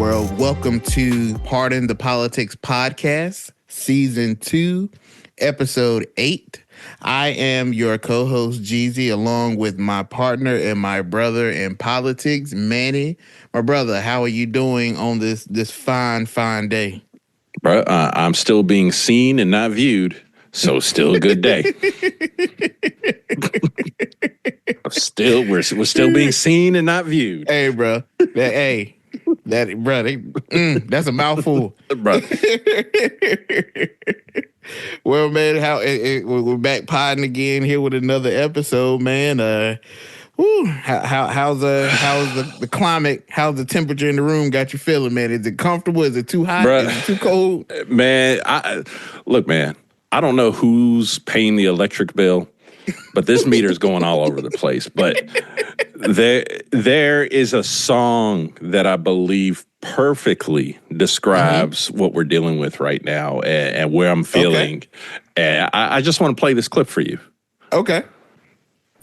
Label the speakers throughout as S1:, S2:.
S1: world. Welcome to Pardon the Politics Podcast, Season 2, Episode 8. I am your co-host, Jeezy, along with my partner and my brother in politics, Manny. My brother, how are you doing on this fine day?
S2: Bro, I'm still being seen and not viewed, so still a good day. We're still being seen and not viewed.
S1: Hey, bro. That's a mouthful,
S2: Bro.
S1: Well, man, we're back podding again here with another episode, man. How's the climate? How's the temperature in the room got you feeling, man? Is it comfortable? Is it too hot?
S2: Bruh,
S1: Is it too cold?
S2: Man, look, man, I don't know who's paying the electric bill, but this meter's going all over the place. But there is a song that I believe perfectly describes what we're dealing with right now and where I'm feeling. Okay. And I just want to play this clip for you.
S1: Okay.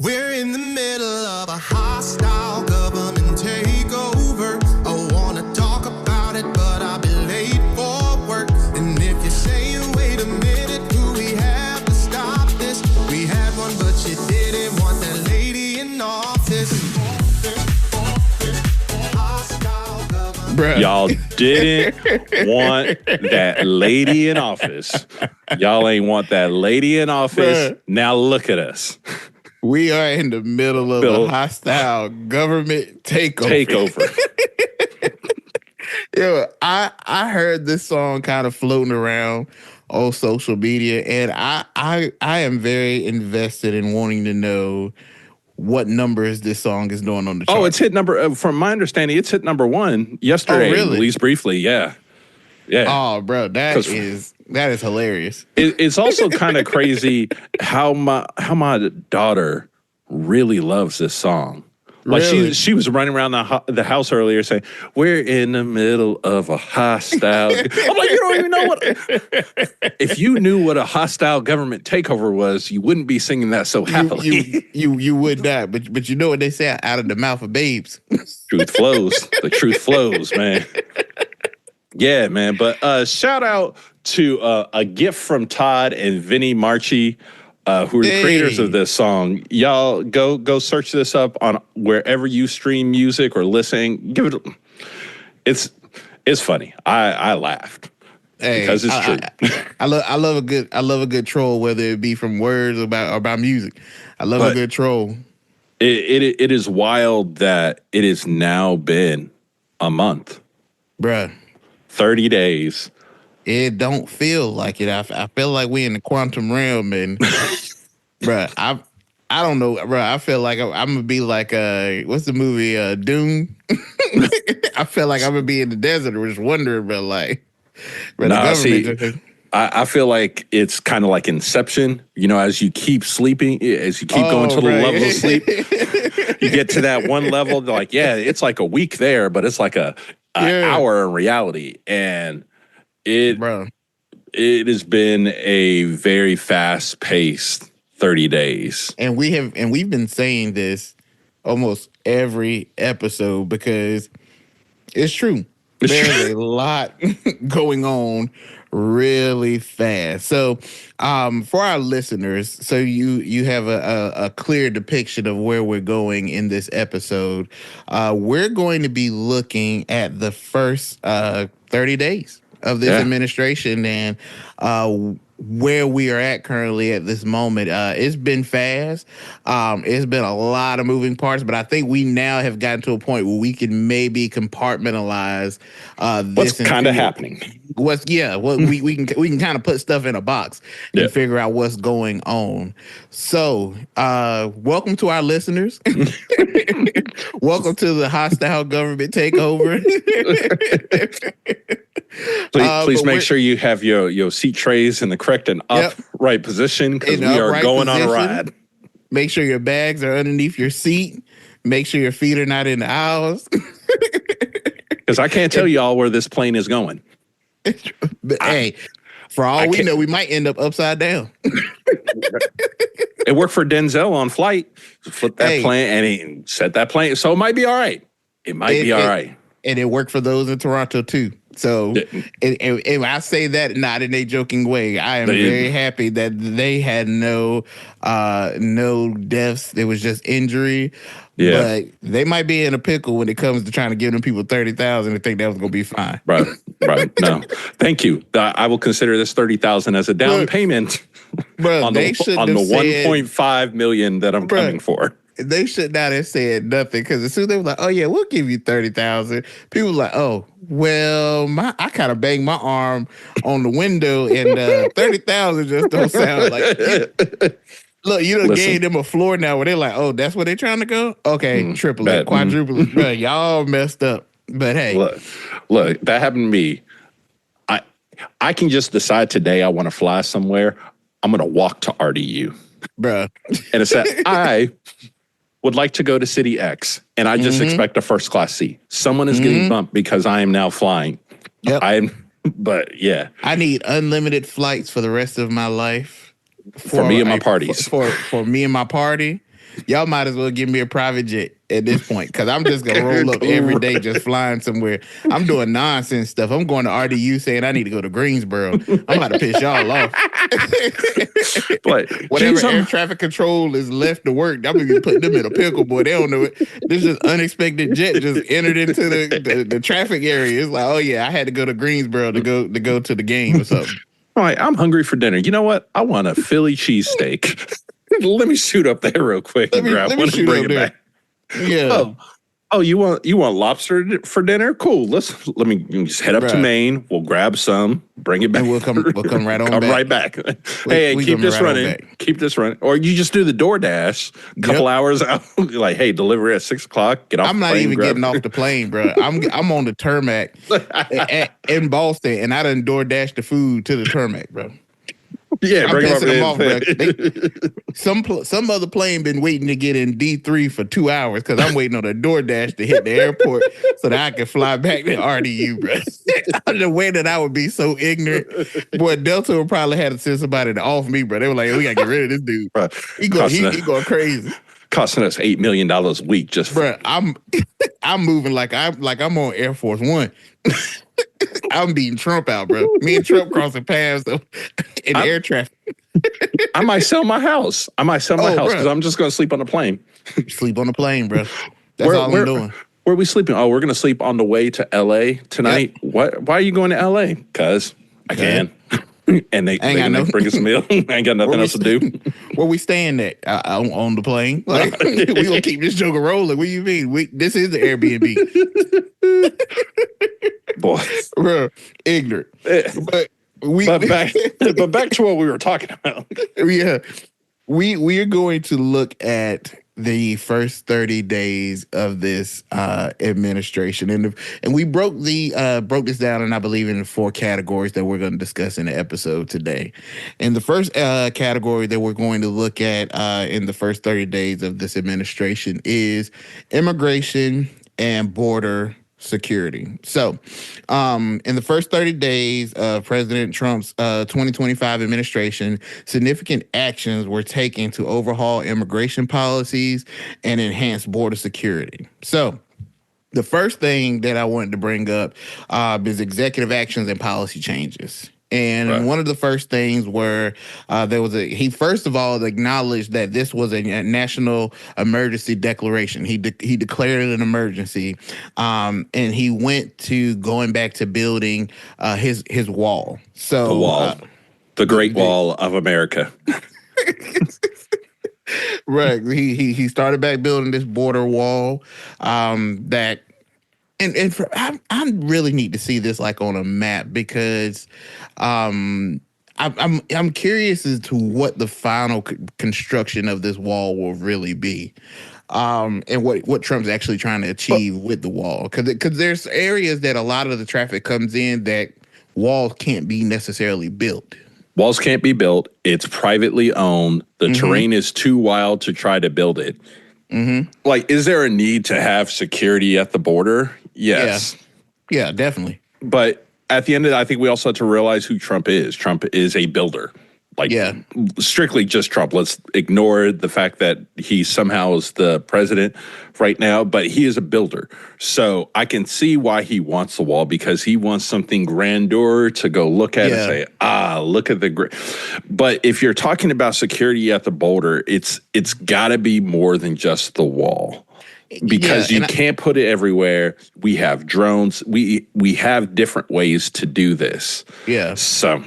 S3: We're in the middle of a hostile government takeover. I want to talk about it, but I'll be late for work. And if you're saying, wait a minute, do we have to stop this? We had one, but you didn't want that lady in office.
S1: Bruh.
S2: Y'all didn't want that lady in office. Y'all ain't want that lady in office. Bruh. Now look at us.
S1: We are in the middle of a hostile government takeover. Yo, I heard this song kind of floating around on social media, and I am very invested in wanting to know what numbers this song is doing on the chart.
S2: Oh, it's hit number, from my understanding, it's hit number 1 yesterday.
S1: Oh, really?
S2: At least briefly, yeah.
S1: Oh, bro, that is hilarious.
S2: It's also kind of crazy how my daughter really loves this song. Like
S1: really?
S2: she was running around the house earlier saying, "We're in the middle of a hostile." I'm like, you don't even know what. If you knew what a hostile government takeover was, you wouldn't be singing that so happily.
S1: You would not. But you know what they say, out of the mouth of babes.
S2: Truth flows. The truth flows, man. Yeah, man. But shout out to a gift from Todd and Vinny Marchi, who are the creators of this song. Y'all go search this up on wherever you stream music or listen. Give it. It's funny. I laughed because it's true.
S1: I love a good troll, whether it be from words about music. I love a good troll.
S2: It is wild that it has now been a month,
S1: bruh.
S2: 30 days.
S1: It don't feel like it. I feel like we in the quantum realm, and bruh, I don't know, bruh. I feel like I'm gonna be like what's the movie Dune? I feel like I'm gonna be in the desert, just wondering, but like, the government.
S2: I feel like it's kind of like Inception. You know, as you keep sleeping, as you keep going to the level of sleep, you get to that one level. Like, yeah, it's like a week there, but it's like an hour in reality, and it has been a very fast-paced 30 days.
S1: And we've been saying this almost every episode because it's true. There's a lot going on really fast. So for our listeners, so you have a clear depiction of where we're going in this episode. We're going to be looking at the first 30 days of this administration and where we are at currently at this moment. It's been fast. It's been a lot of moving parts, but I think we now have gotten to a point where we can maybe compartmentalize
S2: what's kind of happening.
S1: We can kind of put stuff in a box and figure out what's going on. So, welcome to our listeners. Welcome to the hostile government takeover.
S2: Please make sure you have your seat trays in the correct and upright position, because we are going on a ride.
S1: Make sure your bags are underneath your seat. Make sure your feet are not in the aisles.
S2: Because I can't tell y'all where this plane is going.
S1: But hey, for all we know, we might end up upside down.
S2: It worked for Denzel on Flight. Flip that plane and he set that plane. So it might be all right. It might be all right.
S1: and it worked for those in Toronto too. So, and I say that not in a joking way. I am very happy that they had no deaths. It was just injury.
S2: Yeah.
S1: But they might be in a pickle when it comes to trying to give them people 30,000 and think that was going to be fine.
S2: Right. No, thank you. I will consider this 30,000 as a down payment on the 1.5 million that I'm coming for.
S1: They should not have said nothing, because as soon as they were like, "Oh yeah, we'll give you 30,000," people were like, "Oh well, I kind of banged my arm on the window, and 30,000 just don't sound like." Look, you done gave them a floor now where they're like, "Oh, that's where they're trying to go." Okay, triple it, quadruple it, bro. Y'all messed up. But hey,
S2: look, that happened to me. I can just decide today I want to fly somewhere. I'm gonna walk to RDU,
S1: bro,
S2: and it's that I would like to go to City X, and I just expect a first class seat. Someone is getting bumped because I am now flying.
S1: Yep.
S2: But yeah,
S1: I need unlimited flights for the rest of my life.
S2: For me and my parties.
S1: For me and my party. Y'all might as well give me a private jet at this point, because I'm just going to roll up every day just flying somewhere. I'm doing nonsense stuff. I'm going to RDU saying I need to go to Greensboro. I'm about to piss y'all off.
S2: But
S1: whatever air traffic control is left to work, I'm going to be putting them in a pickle, boy. They don't know it. This is unexpected jet just entered into the traffic area. It's like, oh yeah, I had to go to Greensboro to go to the game or something.
S2: All right, I'm hungry for dinner. You know what? I want a Philly cheesesteak. Let me shoot up there real quick and grab one and bring it back.
S1: Yeah.
S2: Oh, you want lobster for dinner? Cool. Let me just head up to Maine. We'll grab some, bring it back.
S1: And we'll come right on back.
S2: Right back. Hey, keep this running. Keep this running. Or you just do the DoorDash a couple hours out. Like, hey, delivery at 6 o'clock. Get off.
S1: I'm not even getting off the plane, bro. I'm on the tarmac in Boston, and I done DoorDash the food to the tarmac, bro.
S2: Yeah,
S1: I'm pissing them off, bro. Some other plane been waiting to get in D3 for 2 hours because I'm waiting on a DoorDash to hit the airport so that I can fly back to RDU, bro. The way that I would be so ignorant. Boy, Delta would probably have to send somebody to off me, bro. They were like, we got to get rid of this dude. Bro, he going crazy.
S2: Costing us $8 million a week just for...
S1: Bro, I'm moving like I'm on Air Force One. I'm beating Trump out, bro. Me and Trump crossing paths in air traffic.
S2: I might sell my house. Because I'm just going to sleep on the plane.
S1: Sleep on the plane, bro. That's all I'm doing.
S2: Where are we sleeping? Oh, we're going to sleep on the way to LA tonight. Yep. Why are you going to LA? Because I can. And they bring us a meal. I ain't got nothing else to do.
S1: Where we staying at? On the plane. Like, we gonna keep this joker rolling. What do you mean? This is the Airbnb.
S2: Boy,
S1: bro, ignorant. But
S2: back to what we were talking about.
S1: Yeah, we are going to look at the first 30 days of this administration, and we broke this down, and I believe in 4 categories that we're going to discuss in the episode today. And the first category that we're going to look at in the first 30 days of this administration is immigration and border security. So, in the first 30 days of President Trump's 2025 administration, significant actions were taken to overhaul immigration policies and enhance border security. So, the first thing that I wanted to bring up is executive actions and policy changes. And one of the first things were he first of all acknowledged that this was a national emergency declaration. He declared it an emergency, and he went to going back to building his wall. So
S2: the wall, the Great Wall of America.
S1: Right. He started back building this border wall that. I really need to see this like on a map, because I'm curious as to what the final construction of this wall will really be, and what Trump's actually trying to achieve with the wall. Because there's areas that a lot of the traffic comes in that walls can't be necessarily built.
S2: Walls can't be built. It's privately owned. The terrain is too wild to try to build it. Like, is there a need to have security at the border? Yes.
S1: Yeah, definitely.
S2: But at the end of it, I think we also have to realize who Trump is. Trump is a builder. Like
S1: Yeah.
S2: strictly just Trump. Let's ignore the fact that he somehow is the president right now, but he is a builder. So I can see why he wants the wall, because he wants something grandeur to go look at and say, look at the. But if you're talking about security at the border, it's got to be more than just the wall. Because you can't put it everywhere. We have drones. We have different ways to do this.
S1: Yeah.
S2: So,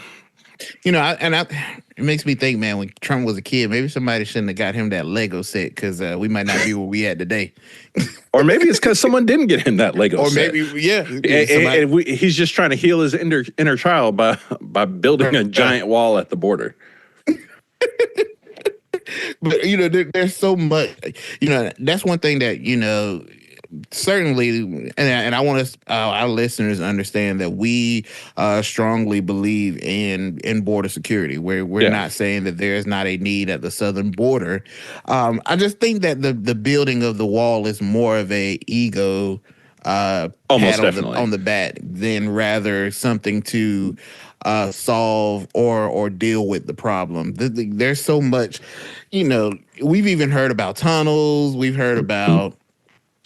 S1: it makes me think, man, when Trump was a kid, maybe somebody shouldn't have got him that Lego set, because we might not be where we at today.
S2: Or maybe it's because someone didn't get him that Lego set.
S1: Or maybe, yeah.
S2: He's just trying to heal his inner child by building a giant wall at the border.
S1: But, there's so much, that's one thing that, certainly, and I want our listeners to understand that we strongly believe in border security. We're not saying that there is not a need at the southern border. I just think that the building of the wall is more of a ego
S2: almost definitely
S1: on the back than rather something to solve or deal with the problem. There's so much, we've even heard about tunnels. We've heard about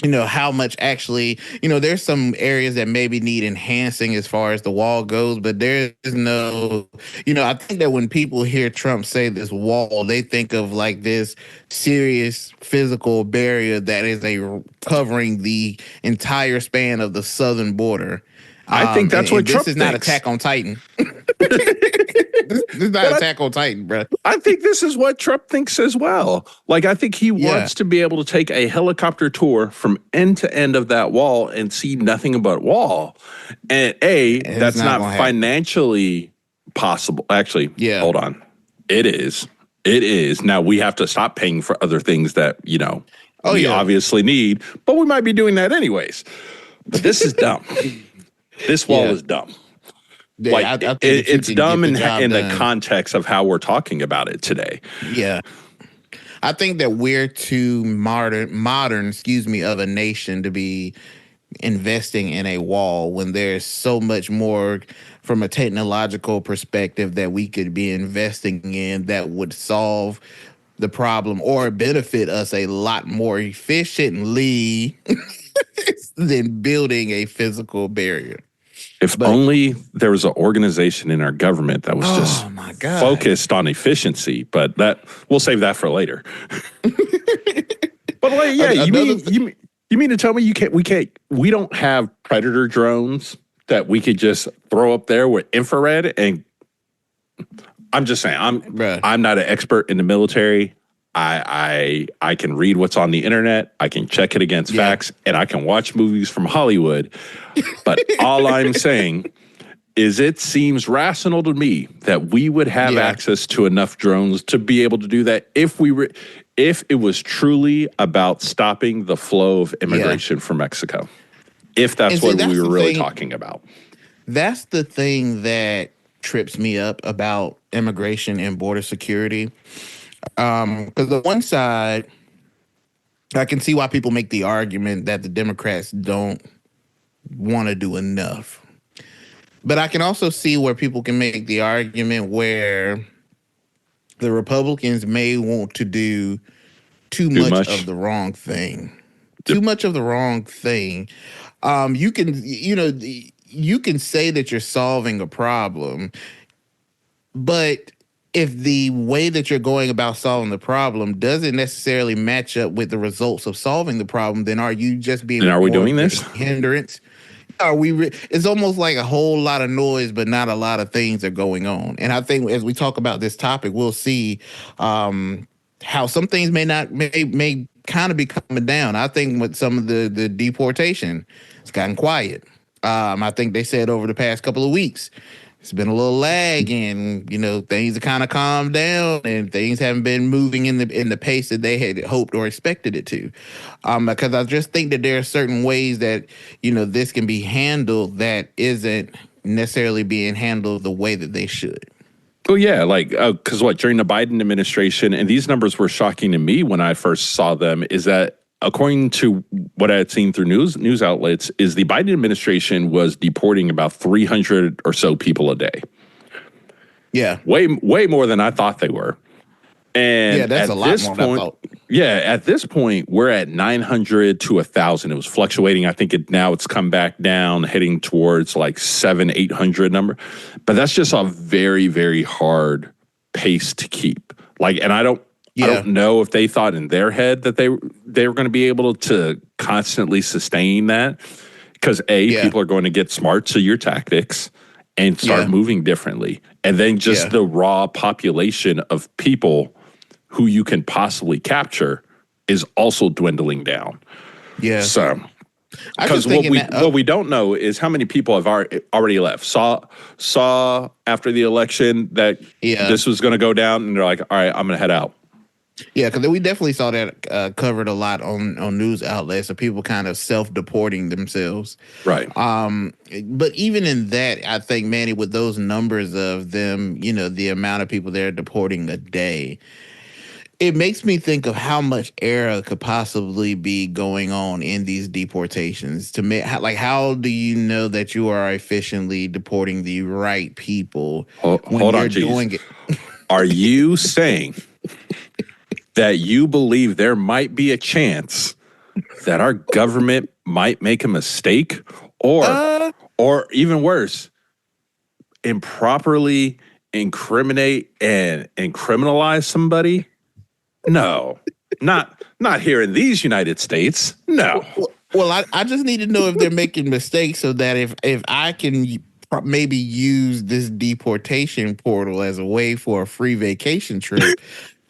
S1: how much actually, there's some areas that maybe need enhancing as far as the wall goes, but there's no, I think that when people hear Trump say this wall, they think of like this serious physical barrier that is covering the entire span of the southern border.
S2: I think that's what Trump
S1: thinks.
S2: This is
S1: not Attack on Titan. This is not Attack on Titan, bro.
S2: I think this is what Trump thinks as well. Like, I think he wants to be able to take a helicopter tour from end to end of that wall and see nothing but wall. And that's not financially possible. Actually, hold on. It is. It is. Now, we have to stop paying for other things that, we obviously need, but we might be doing that anyways. But this is dumb. This wall is dumb.
S1: Yeah,
S2: like
S1: I think
S2: it's dumb in
S1: the
S2: context of how we're talking about it today.
S1: Yeah, I think that we're too modern, of a nation to be investing in a wall when there's so much more from a technological perspective that we could be investing in that would solve the problem or benefit us a lot more efficiently than building a physical barrier.
S2: If only there was an organization in our government that was just focused on efficiency, but we'll save that for later. But you mean to tell me we don't have Predator drones that we could just throw up there with infrared? And I'm just saying, I'm not an expert in the military. I can read what's on the internet. I can check it against facts, and I can watch movies from Hollywood. But all I'm saying is it seems rational to me that we would have access to enough drones to be able to do that if it was truly about stopping the flow of immigration from Mexico. If that's what we were really talking about.
S1: That's the thing that trips me up about immigration and border security. Because on one side, I can see why people make the argument that the Democrats don't want to do enough. But I can also see where people can make the argument where the Republicans may want to do too much of the wrong thing. Too much of the wrong thing. You can say that you're solving a problem, but if the way that you're going about solving the problem doesn't necessarily match up with the results of solving the problem, then are you just being
S2: are we doing this
S1: hindrance? Are we? It's almost like a whole lot of noise, but not a lot of things are going on. And I think as we talk about this topic, we'll see how some things may kind of be coming down. I think with some of the deportation, it's gotten quiet. I think they said over the past couple of weeks, it's been a little lag, and things have kind of calmed down, and things haven't been moving in the pace that they had hoped or expected it to. Because I just think that there are certain ways that this can be handled that isn't necessarily being handled the way that they should.
S2: Oh yeah, because during the Biden administration, and these numbers were shocking to me when I first saw them, is that according to what I had seen through news outlets, is the Biden administration was deporting about 300 or so people a day.
S1: Yeah.
S2: way more than I thought they were. And
S1: that's
S2: at
S1: a lot
S2: this
S1: more than I
S2: point,
S1: thought.
S2: at this point, we're at 900 to 1,000. It was fluctuating. I think now it's come back down, heading towards like 800 number. But that's just a very, very hard pace to keep. Like, and I don't know if they thought in their head that they were going to be able to constantly sustain that, because people are going to get smart to your tactics and start moving differently. And then just the raw population of people who you can possibly capture is also dwindling down. Yeah. So, because what we don't know is how many people have already left. Saw after the election that this was going to go down, and they're like, all right, I'm going to head out.
S1: Yeah, because we definitely saw that covered a lot on news outlets of people kind of self-deporting themselves.
S2: Right.
S1: But even in that, I think, Manny, with those numbers of them, the amount of people they're deporting a day, it makes me think of how much error could possibly be going on in these deportations. To me, how do you know that you are efficiently deporting the right people when you're doing it?
S2: Are you saying that you believe there might be a chance that our government might make a mistake, or even worse, improperly incriminate and criminalize somebody? No, not here in these United States. No.
S1: Well, I just need to know if they're making mistakes, so that if I can maybe use this deportation portal as a way for a free vacation trip.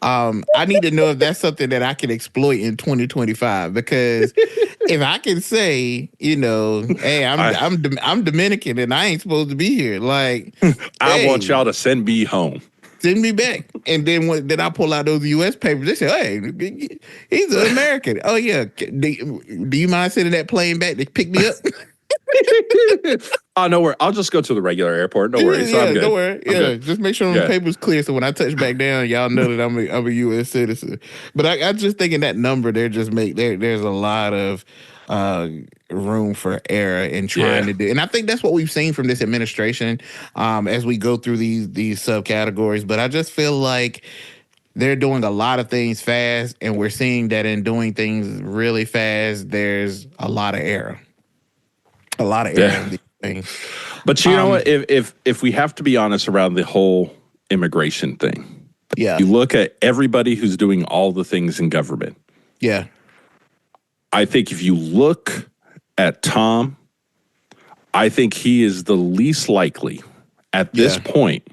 S1: I need to know if that's something that I can exploit in 2025, because if I can say, hey, I'm Dominican and I ain't supposed to be here. Like,
S2: I want y'all to send me home.
S1: Send me back. And then I pull out those U.S. papers. They say, hey, he's an American. Oh, yeah. Do you mind sending that plane back to pick me up?
S2: Oh, no worry. I'll just go to the regular airport. No worries.
S1: Yeah, don't worry. Yeah, just make sure the paper's clear, so when I touch back down, y'all know that I'm a U.S. citizen. But I just thinking that number there there's a lot of room for error in trying to do. And I think that's what we've seen from this administration as we go through these subcategories. But I just feel like they're doing a lot of things fast, and we're seeing that in doing things really fast, there's a lot of error. A lot of error in these things.
S2: But you know what? If we have to be honest around the whole immigration thing, you look at everybody who's doing all the things in government.
S1: Yeah.
S2: I think if you look at Tom, I think he is the least likely at this point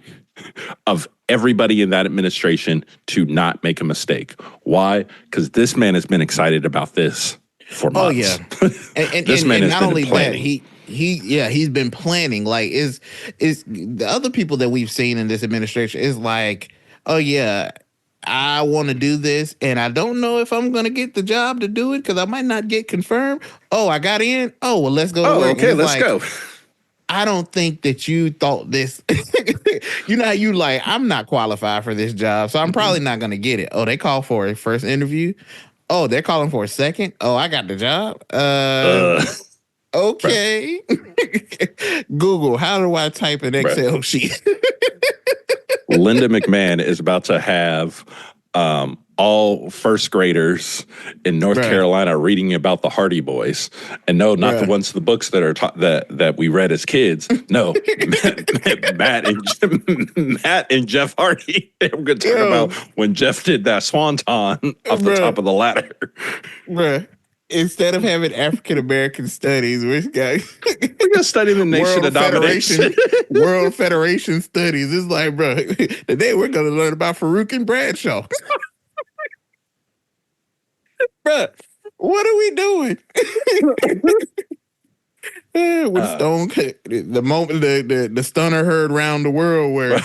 S2: of everybody in that administration to not make a mistake. Why? Because this man has been excited about this for months.
S1: Oh yeah, and this man has not been only planning. That he's been planning. Like is the other people that we've seen in this administration is like, oh yeah, I want to do this, and I don't know if I'm going to get the job to do it because I might not get confirmed. Oh, I got in. Oh, well, let's go to work.
S2: Okay, let's go.
S1: I don't think that you thought this. You know how you like, I'm not qualified for this job, so I'm probably not going to get it. Oh, they call for a first interview. Oh, they're calling for a second. Oh, I got the job. Okay. Google, how do I type an Excel sheet?
S2: Linda McMahon is about to have all first graders in North Carolina reading about the Hardy Boys, and no, not the ones, the books that are that we read as kids. No, Matt and Jeff Hardy. They were going to talk about when Jeff did that swanton off the top of the ladder.
S1: Bruh. Instead of having African American studies, we're going
S2: to study the nation of domination.
S1: World Federation studies. It's like, bro, today we're going to learn about Farouk and Bradshaw. Bro, what are we doing? With Stone, the moment the stunner heard round the world where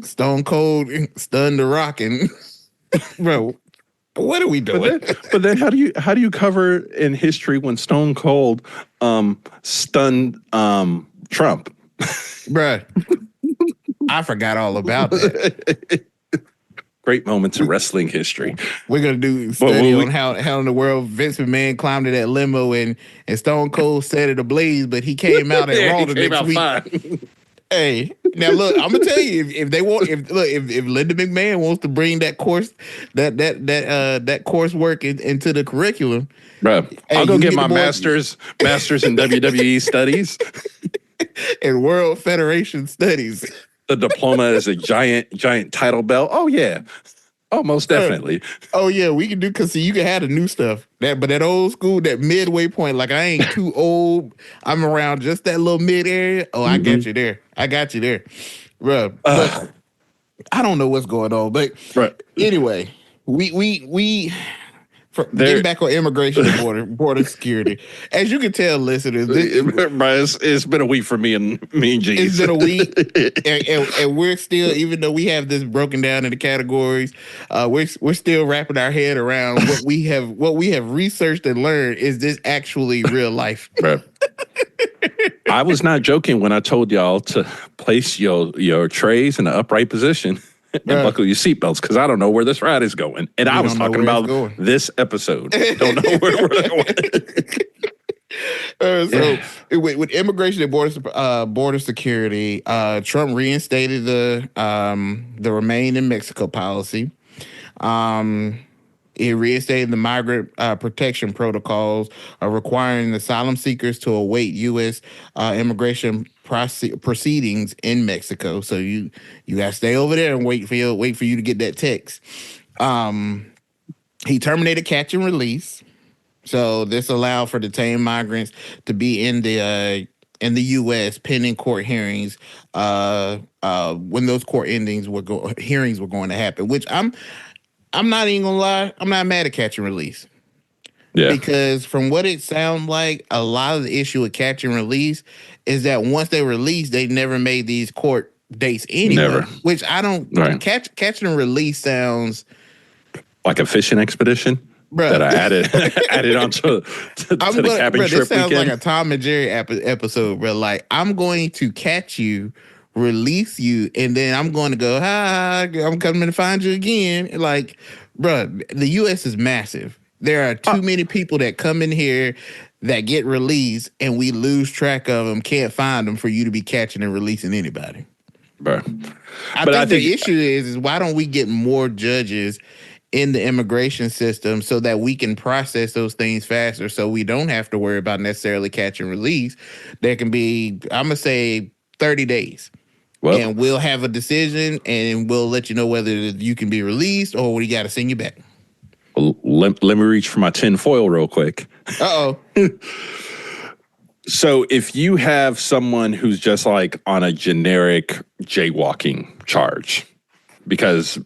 S1: Stone Cold stunned the Rock, and bro, what are we doing?
S2: But then how do you cover in history when Stone Cold stunned Trump?
S1: Bruh, I forgot all about that.
S2: Great moments in wrestling history.
S1: We're gonna do study on how in the world Vince McMahon climbed to that limo and Stone Cold set it ablaze, but he came out at Raw the next week. Hey, now look, I'm gonna tell you if they want if Linda McMahon wants to bring that course that coursework into the curriculum,
S2: Bro,
S1: hey,
S2: I'll go
S1: you can
S2: get
S1: get the
S2: my
S1: boys
S2: master's in WWE studies.
S1: in World Federation Studies.
S2: The diploma is a giant title belt. Oh yeah. Oh, most definitely.
S1: Oh yeah, we can do because see you can have the new stuff. But that old school, that midway point, like I ain't too old. I'm around just that little mid area. Oh, I got you there. I got you there, bro. But I don't know what's going on. But
S2: Right.
S1: anyway, we getting
S2: There,
S1: back on immigration and border security. As you can tell, listeners,
S2: bro, it's been a week for me and
S1: it's
S2: G's.
S1: been a week, and we're still, even though we have this broken down into categories, we're still wrapping our head around what we have researched and learned. Is this actually real life?
S2: Bro. I was not joking when I told y'all to place your trays in an upright position and buckle your seatbelts because I don't know where this ride is going. And I was
S1: don't know
S2: talking
S1: where it's
S2: about
S1: going.
S2: this episode. Don't know where we're going.
S1: So with immigration and border security, Trump reinstated the Remain in Mexico policy. It reinstated the migrant protection protocols, requiring asylum seekers to await U.S. Immigration proceedings in Mexico. So you got to stay over there and wait for you to get that text. He terminated catch and release. So this allowed for detained migrants to be in the U.S. pending court hearings when those court hearings were going to happen. Which I'm not even gonna lie, I'm not mad at catch and release.
S2: Yeah.
S1: Because from what it sounds like, a lot of the issue with catch and release is that once they release, they never made these court dates anyway.
S2: Never.
S1: Which I don't catch and release sounds
S2: like a fishing expedition. Bruh. That I added onto the cabin trip
S1: this sounds
S2: weekend.
S1: like a Tom and Jerry episode, bro. Like, I'm going to catch you, release you, and then I'm going to go, hi, I'm coming to find you again. Like, bro, the U.S. is massive. There are too many people that come in here that get released, and we lose track of them, can't find them for you to be catching and releasing anybody.
S2: Bro.
S1: I think the issue is why don't we get more judges in the immigration system so that we can process those things faster, so we don't have to worry about necessarily catch and release. There can be, I'm going to say 30 days. Well, and we'll have a decision and we'll let you know whether you can be released or we got to send you back.
S2: Well, let me reach for my tin foil real quick.
S1: Uh-oh.
S2: So if you have someone who's just like on a generic jaywalking charge, because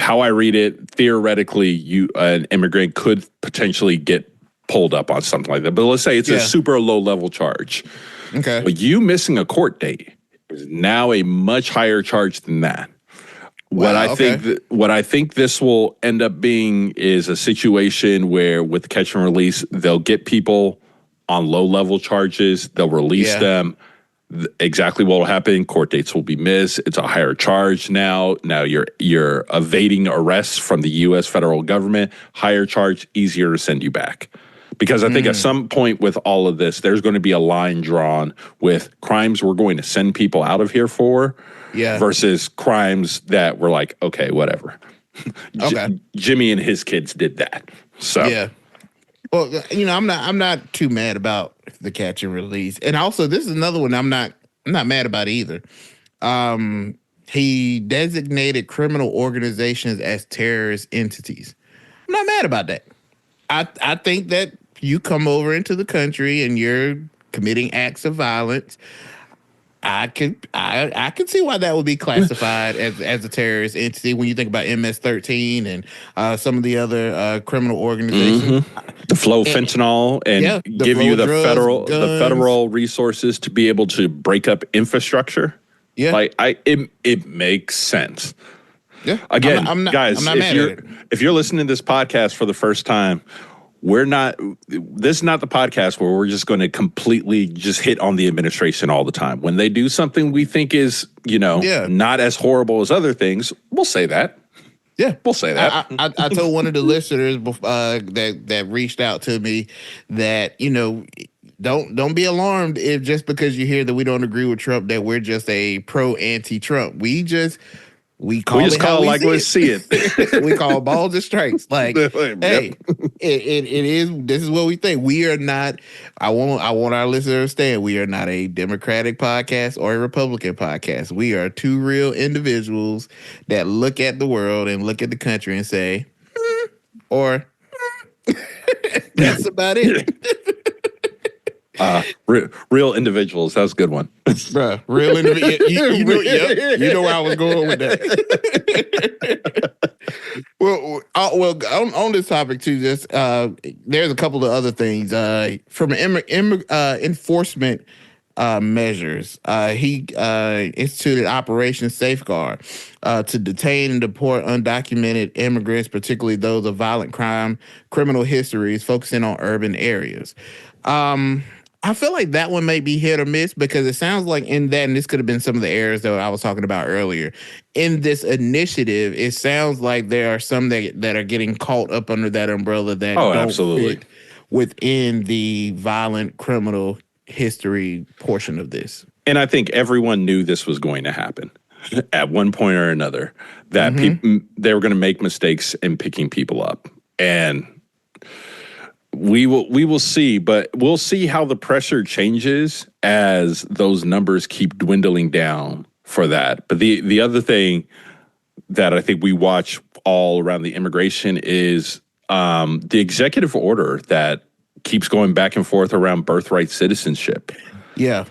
S2: how I read it, theoretically, an immigrant could potentially get pulled up on something like that. But let's say it's a super low level charge.
S1: Okay.
S2: But you missing a court date is now a much higher charge than that. Wow, what I think this will end up being is a situation where with catch and release, they'll get people on low level charges, they'll release them. Exactly what will happen. Court dates will be missed. It's a higher charge now. Now you're evading arrests from the U.S. federal government. Higher charge, easier to send you back. Because I think at some point with all of this, there's going to be a line drawn with crimes we're going to send people out of here for versus crimes that we're like, okay, whatever. Okay. Jimmy and his kids did that. So
S1: yeah. Well, I'm not too mad about the catch and release, and also this is another one I'm not mad about either. He designated criminal organizations as terrorist entities. I'm not mad about that. I think that you come over into the country and you're committing acts of violence. I can see why that would be classified as a terrorist entity when you think about MS-13 and some of the other criminal organizations.
S2: The flow of fentanyl and give you the federal resources to be able to break up infrastructure. Yeah, like it makes sense. Yeah, again, guys, if you're listening to this podcast for the first time, this is not the podcast where we're just going to completely just hit on the administration all the time. When they do something we think is, not as horrible as other things, we'll say that. Yeah, we'll say that.
S1: I told one of the listeners that reached out to me that, don't be alarmed if just because you hear that we don't agree with Trump that we're just a pro anti-Trump. We
S2: We
S1: call
S2: just
S1: it how
S2: call it
S1: we
S2: like
S1: see
S2: we see
S1: it. We
S2: it.
S1: call balls and strikes. Like,
S2: Yep.
S1: hey, it is. This is what we think. We are not. I want our listeners to understand. We are not a Democratic podcast or a Republican podcast. We are two real individuals that look at the world and look at the country and say, or that's about it.
S2: Real individuals. That was a good one.
S1: Bruh, real individual. You know, yep, you know where I was going with that. Well, on this topic too, just there's a couple of other things. From enforcement measures, he instituted Operation Safeguard to detain and deport undocumented immigrants, particularly those of violent crime, criminal histories, focusing on urban areas. I feel like that one may be hit or miss because it sounds like in that, and this could have been some of the errors that I was talking about earlier. In this initiative, it sounds like there are some that are getting caught up under that umbrella that
S2: Oh,
S1: don't
S2: absolutely.
S1: fit within the violent criminal history portion of this.
S2: And I think everyone knew this was going to happen at one point or another, that people they were going to make mistakes in picking people up. And we will see, but we'll see how the pressure changes as those numbers keep dwindling down for that. But the other thing that I think we watch all around the immigration is the executive order that keeps going back and forth around birthright citizenship.
S1: Yeah.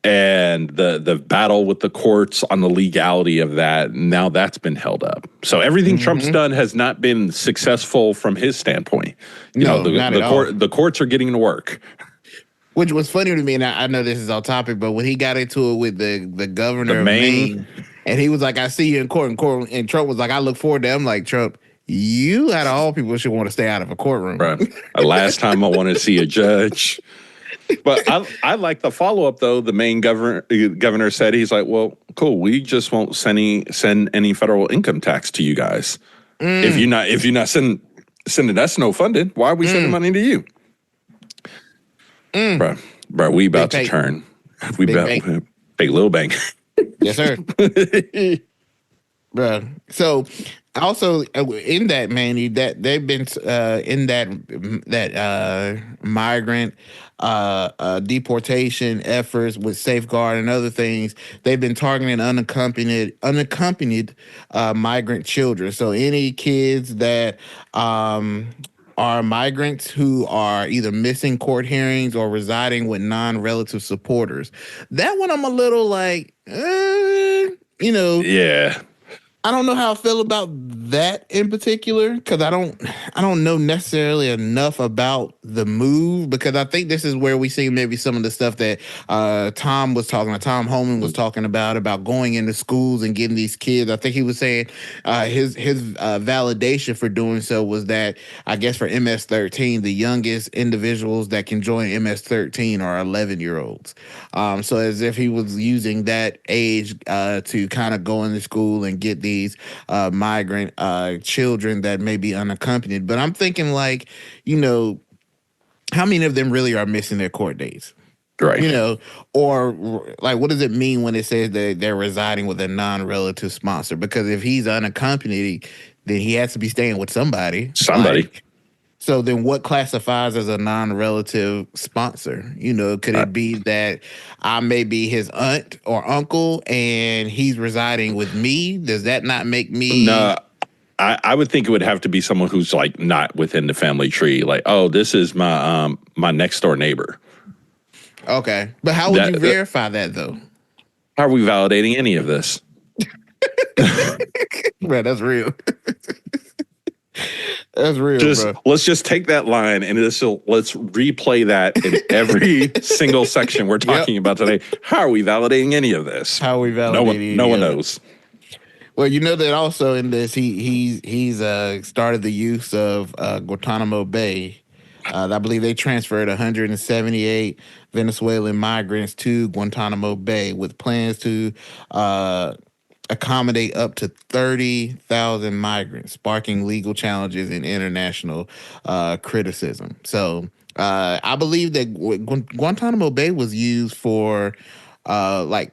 S2: And the battle with the courts on the legality of that, now that's been held up. So everything Trump's done has not been successful from his standpoint. The courts are getting to work.
S1: Which was funny to me, and I know this is off topic, but when he got into it with the governor of Maine, and he was like, "I see you in court," and Trump was like, "I look forward to that." I'm like, Trump, you out of all people should want to stay out of a courtroom.
S2: Right. Last time I wanted to see a judge. But I like the follow up though. The Maine governor said he's like, well, cool. We just won't send any federal income tax to you guys. If you're not sending us no funding, why are we sending money to you? Bro, we about to turn. We big little bank.
S1: Yes, sir. Bro. So also in that, Manny, that they've been in that migrant deportation efforts with Safeguard and other things, they've been targeting unaccompanied migrant children. So any kids that are migrants who are either missing court hearings or residing with non-relative supporters. That one I'm a little like,
S2: Yeah.
S1: I don't know how I feel about that in particular because I don't know necessarily enough about the move because I think this is where we see maybe some of the stuff that Tom Homan was talking about going into schools and getting these kids. I think he was saying his validation for doing so was that I guess for MS-13, the youngest individuals that can join MS-13 are 11-year-olds. So as if he was using that age to kind of go into school and get these migrant children that may be unaccompanied. But I'm thinking like, how many of them really are missing their court dates?
S2: Right.
S1: Or like, what does it mean when it says that they're residing with a non-relative sponsor? Because if he's unaccompanied, then he has to be staying with somebody. So then what classifies as a non-relative sponsor? Could it be that I may be his aunt or uncle and he's residing with me? Does that not make me...
S2: No, I would think it would have to be someone who's like not within the family tree. Like, oh, this is my next door neighbor.
S1: Okay. But how would you verify that though?
S2: How are we validating any of this?
S1: Man, that's real. That's real, bro.
S2: Let's just take that line and let's replay that in every single section we're talking about today. How are we validating any of this?
S1: How are we validating?
S2: No one knows.
S1: Well, you know that also in this, he's started the use of Guantanamo Bay. I believe they transferred 178 Venezuelan migrants to Guantanamo Bay with plans to accommodate up to 30,000 migrants, sparking legal challenges and international criticism. So I believe that Guantanamo Bay was used for, like,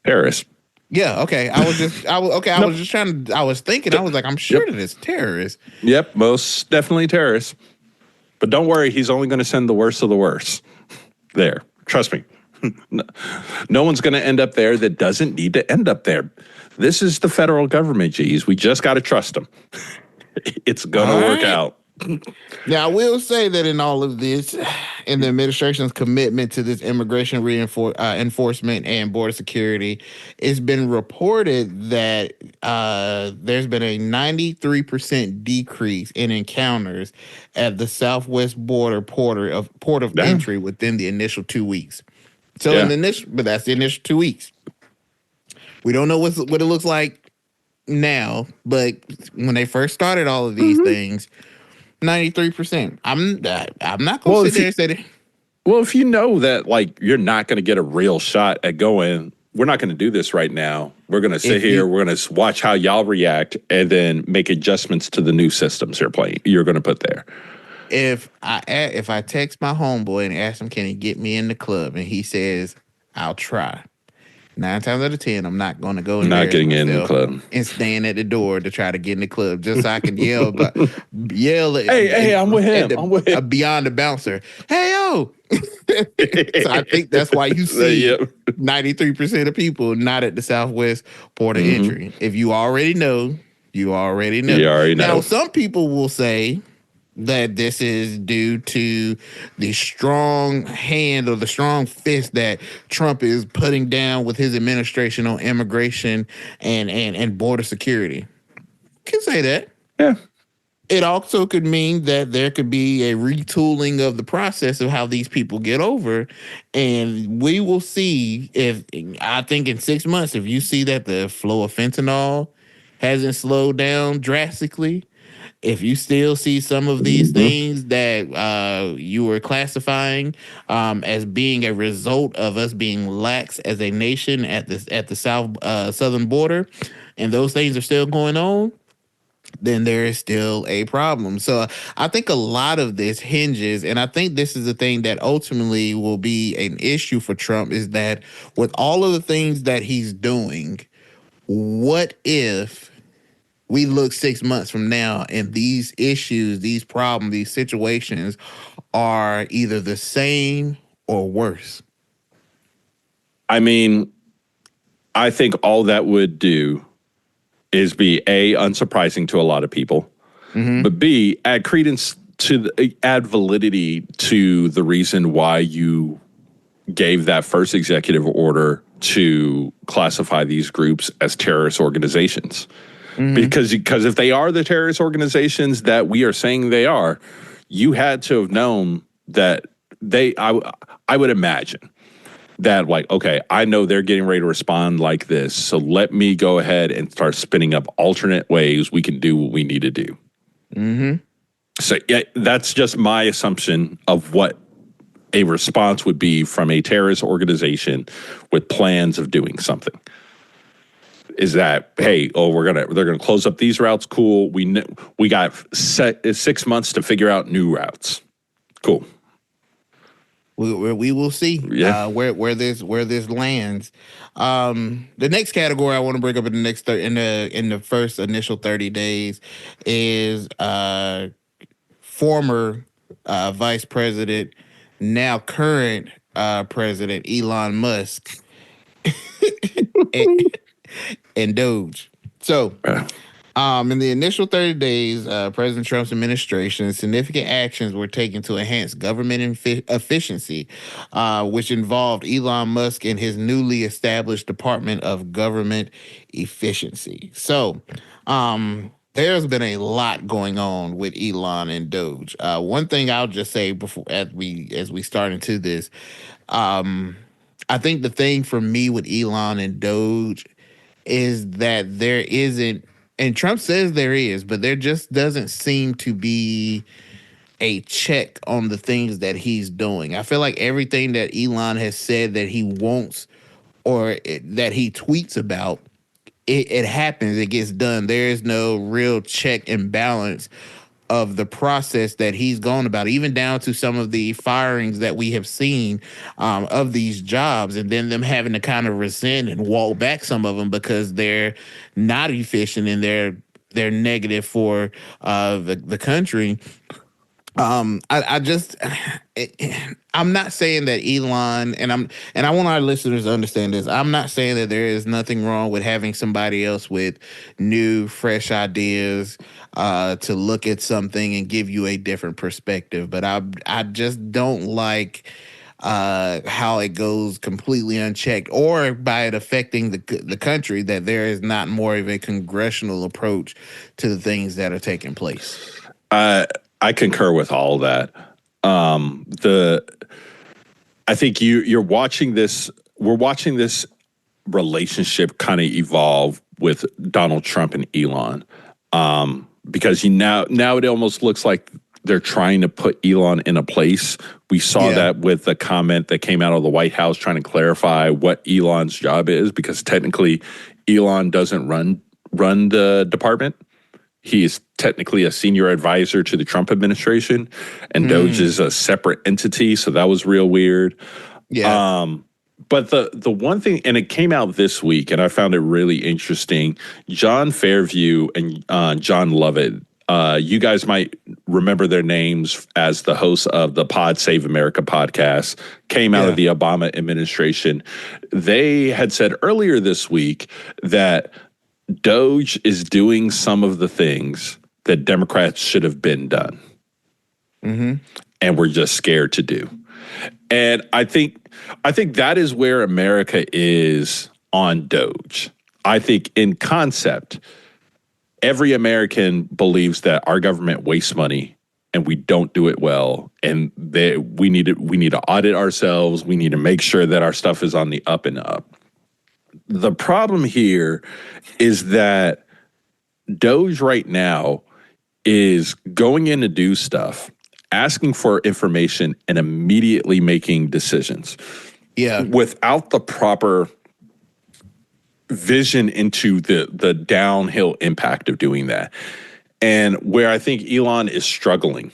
S2: Paris.
S1: yeah, okay. I was
S2: Nope.
S1: just trying to. I was thinking. I was like, I'm sure
S2: Yep.
S1: that it's terrorists.
S2: Yep. Most definitely terrorists. But don't worry, he's only going to send the worst of the worst there. Trust me. No one's going to end up there that doesn't need to end up there. This is the federal government, geez. We just got to trust them. It's going to
S1: All
S2: work
S1: right.
S2: out.
S1: Now, I will say that in all of this, in the administration's commitment to this immigration enforcement and border security, it's been reported that there's been a 93% decrease in encounters at the southwest border port of
S2: Yeah.
S1: entry within the initial 2 weeks. So in
S2: Yeah.
S1: the initial, but that's the initial 2 weeks. We don't know what it looks like now, but when they first started all of these things, 93%. I'm not gonna
S2: Well,
S1: sit there and say that.
S2: if you know that like you're not going to get a real shot at going, we're not going to do this right now. We're going to sit
S1: If
S2: here.
S1: you
S2: We're going to watch how y'all react, and then make adjustments to the new systems you're going to put there.
S1: if I text my homeboy and ask him, can he get me in the club, and he says, I'll try. 9 times out of 10, I'm not going to go
S2: Not
S1: embarrass
S2: getting in the
S1: myself
S2: club.
S1: and stand at the door to try to get in the club just so I can yell
S2: Hey, I'm with
S1: at
S2: him. I'm with him.
S1: beyond the bouncer. Hey yo! So I think that's why you see
S2: Yep.
S1: 93% of people not at the southwest port of entry. If you already know, you already know.
S2: You already know.
S1: Now, some people will say that this is due to the strong hand or the strong fist that Trump is putting down with his administration on immigration and border security. Can say that.
S2: Yeah.
S1: It also could mean that there could be a retooling of the process of how these people get over. And we will see if, I think in 6 months, if you see that the flow of fentanyl hasn't slowed down drastically, if you still see some of these things that you were classifying as being a result of us being lax as a nation at the southern border, and those things are still going on, then there is still a problem. So I think a lot of this hinges, and I think this is the thing that ultimately will be an issue for Trump, is that with all of the things that he's doing, what if we look 6 months from now and these issues, these problems, these situations are either the same or worse?
S2: I mean, I think all that would do is be A, unsurprising to a lot of people, but B, add credence to add validity to the reason why you gave that first executive order to classify these groups as terrorist organizations. Because if they are the terrorist organizations that we are saying they are, you had to have known that I would imagine that, like, okay, I know they're getting ready to respond like this, so let me go ahead and start spinning up alternate ways we can do what we need to do. So yeah, that's just my assumption of what a response would be from a terrorist organization with plans of doing something. Is that, hey, they're gonna close up these routes? Cool. We got 6 months to figure out new routes. Cool.
S1: We will see where this lands. The next category I want to bring up in the next in the first initial 30 days is former vice president, now current president Elon Musk and Doge. So in the initial 30 days, President Trump's administration, significant actions were taken to enhance government efficiency, which involved Elon Musk and his newly established Department of Government Efficiency. So there's been a lot going on with Elon and Doge. One thing I'll just say before as we start into this, I think the thing for me with Elon and Doge is that there isn't, and Trump says there is, but there just doesn't seem to be a check on the things that he's doing. I feel like everything that Elon has said that he wants that he tweets about, it happens, it gets done. There is no real check and balance of the process that he's gone about, even down to some of the firings that we have seen of these jobs, and then them having to kind of rescind and walk back some of them because they're not efficient and they're negative for the country. I just I'm not saying that Elon, and I want our listeners to understand this. I'm not saying that there is nothing wrong with having somebody else with new, fresh ideas to look at something and give you a different perspective. But I just don't like how it goes completely unchecked, or by it affecting the country, that there is not more of a congressional approach to the things that are taking place.
S2: I concur with all of that. I think you're watching this. We're watching this relationship kind of evolve with Donald Trump and Elon, because now it almost looks like they're trying to put Elon in a place. We saw that with the comment that came out of the White House trying to clarify what Elon's job is, because technically Elon doesn't run the department. He is technically a senior advisor to the Trump administration, and Doge is a separate entity. So that was real weird.
S1: Yeah.
S2: But the one thing, and it came out this week, and I found it really interesting. John Fairview and John Lovett, you guys might remember their names as the hosts of the Pod Save America podcast, came out of the Obama administration. They had said earlier this week that Doge is doing some of the things that Democrats should have been done. And we're just scared to do. And I think that is where America is on Doge. I think in concept, every American believes that our government wastes money and we don't do it well, and we need to audit ourselves. We need to make sure that our stuff is on the up and up. The problem here is that Doge right now is going in to do stuff, asking for information, and immediately making decisions.
S1: Yeah.
S2: Without the proper vision into the downhill impact of doing that. And where I think Elon is struggling,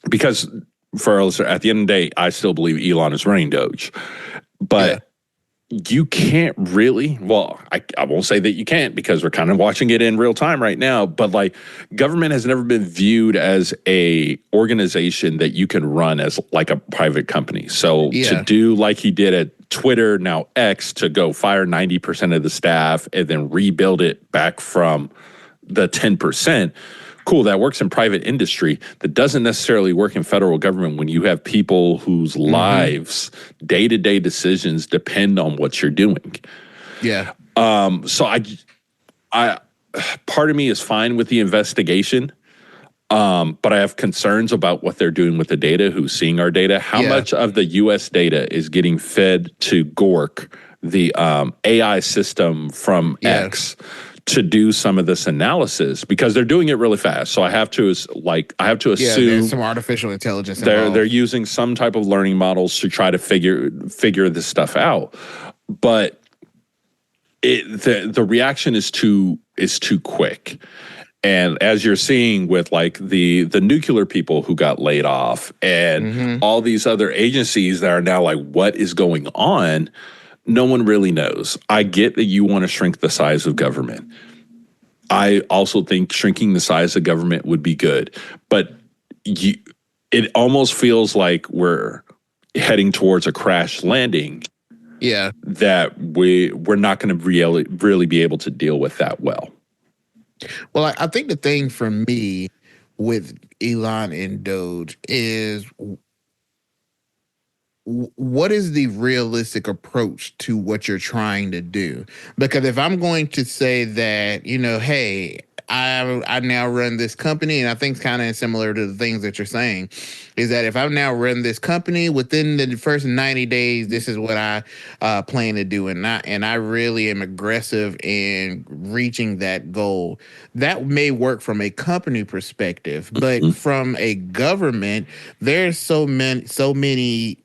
S2: because for us, at the end of the day, I still believe Elon is running Doge. But you can't really, well, I won't say that you can't, because we're kind of watching it in real time right now, but like, government has never been viewed as a organization that you can run as like a private company. So to do like he did at Twitter, now X, to go fire 90% of the staff and then rebuild it back from the 10%, cool, that works in private industry. That doesn't necessarily work in federal government when you have people whose lives, day-to-day decisions depend on what you're doing.
S1: Yeah.
S2: So I part of me is fine with the investigation, but I have concerns about what they're doing with the data, who's seeing our data, how much of the U.S. data is getting fed to Gork, the AI system from X, to do some of this analysis, because they're doing it really fast. So I have to assume
S1: there's some artificial intelligence involved.
S2: They're using some type of learning models to try to figure this stuff out. But the reaction is too quick. And as you're seeing with like the nuclear people who got laid off and all these other agencies that are now like, what is going on? No one really knows. I get that you want to shrink the size of government. I also think shrinking the size of government would be good. But it almost feels like we're heading towards a crash landing.
S1: Yeah.
S2: That we're not going to really be able to deal with that well.
S1: Well, I think the thing for me with Elon and Doge is, what is the realistic approach to what you're trying to do? Because if I'm going to say that, hey, I now run this company, and I think it's kind of similar to the things that you're saying, is that if I've now run this company, within the first 90 days, this is what I plan to do, and I really am aggressive in reaching that goal. That may work from a company perspective, but from a government, there's so many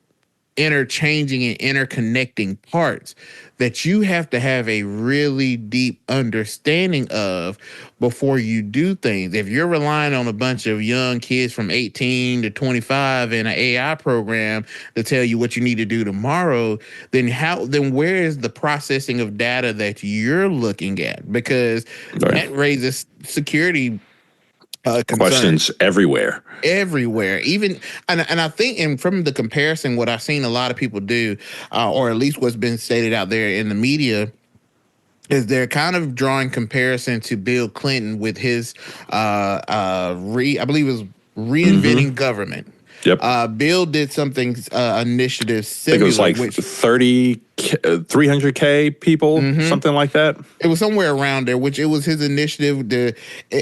S1: interchanging and interconnecting parts that you have to have a really deep understanding of before you do things. If you're relying on a bunch of young kids from 18 to 25 in an AI program to tell you what you need to do tomorrow, then where is the processing of data that you're looking at? Because that raises security
S2: questions everywhere.
S1: Even and I think, and from the comparison, what I've seen a lot of people do, or at least what's been stated out there in the media, is they're kind of drawing comparison to Bill Clinton with his I believe it was reinventing government.
S2: Yep.
S1: Bill did something initiative
S2: I think it was
S1: similar,
S2: like
S1: which
S2: 300K people, something like that.
S1: it was somewhere around there, which it was his initiative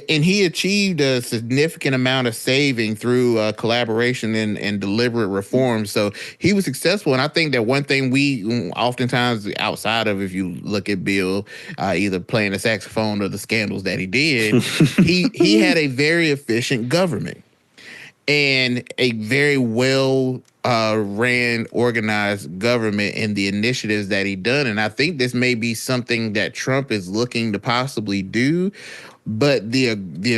S1: and he achieved a significant amount of saving through collaboration and deliberate reforms. So he was successful. And I think that one thing we oftentimes outside of, if you look at Bill, either playing the saxophone or the scandals that he did, he had a very efficient government and a very well ran, organized government in the initiatives that he done. And I think this may be something that Trump is looking to possibly do, but the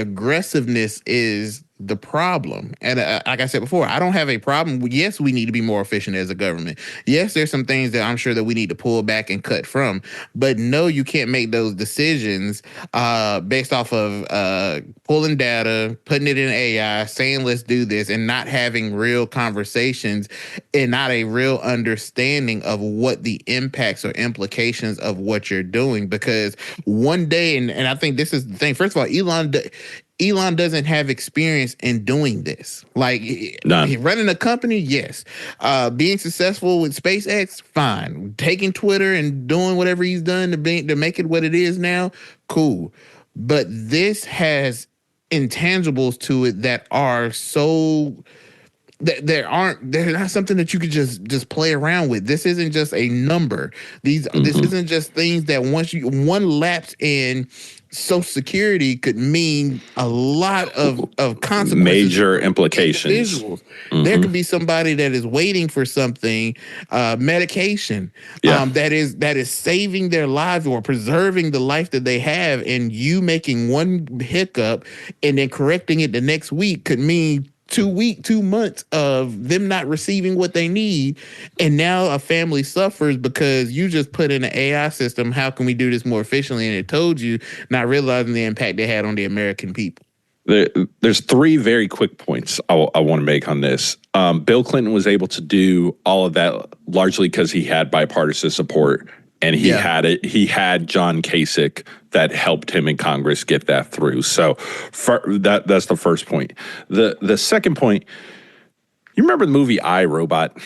S1: aggressiveness is the problem. And like I said before, I don't have a problem. Yes, we need to be more efficient as a government. Yes, there's some things that I'm sure that we need to pull back and cut from. But no, you can't make those decisions based off of pulling data, putting it in AI, saying let's do this, and not having real conversations and not a real understanding of what the impacts or implications of what you're doing. Because one day, and I think this is the thing. First of all, Elon doesn't have experience in doing this. Like,
S2: none.
S1: Running a company, yes. Being successful with SpaceX, fine. Taking Twitter and doing whatever he's done to make it what it is now, cool. But this has intangibles to it that are so they're not something that you could just play around with. This isn't just a number. This isn't just things that once one lapse in Social Security could mean a lot of consequences,
S2: major implications.
S1: There could be somebody that is waiting for something, medication, that is saving their lives or preserving the life that they have, and you making one hiccup and then correcting it the next week could mean 2 months of them not receiving what they need. And now a family suffers because you just put in an AI system. How can we do this more efficiently? And it told you, not realizing the impact they had on the American people.
S2: There's 3 very quick points I want to make on this. Bill Clinton was able to do all of that largely because he had bipartisan support. And he had it. He had John Kasich that helped him in Congress get that through. So that's the first point. The second point, you remember the movie I, Robot?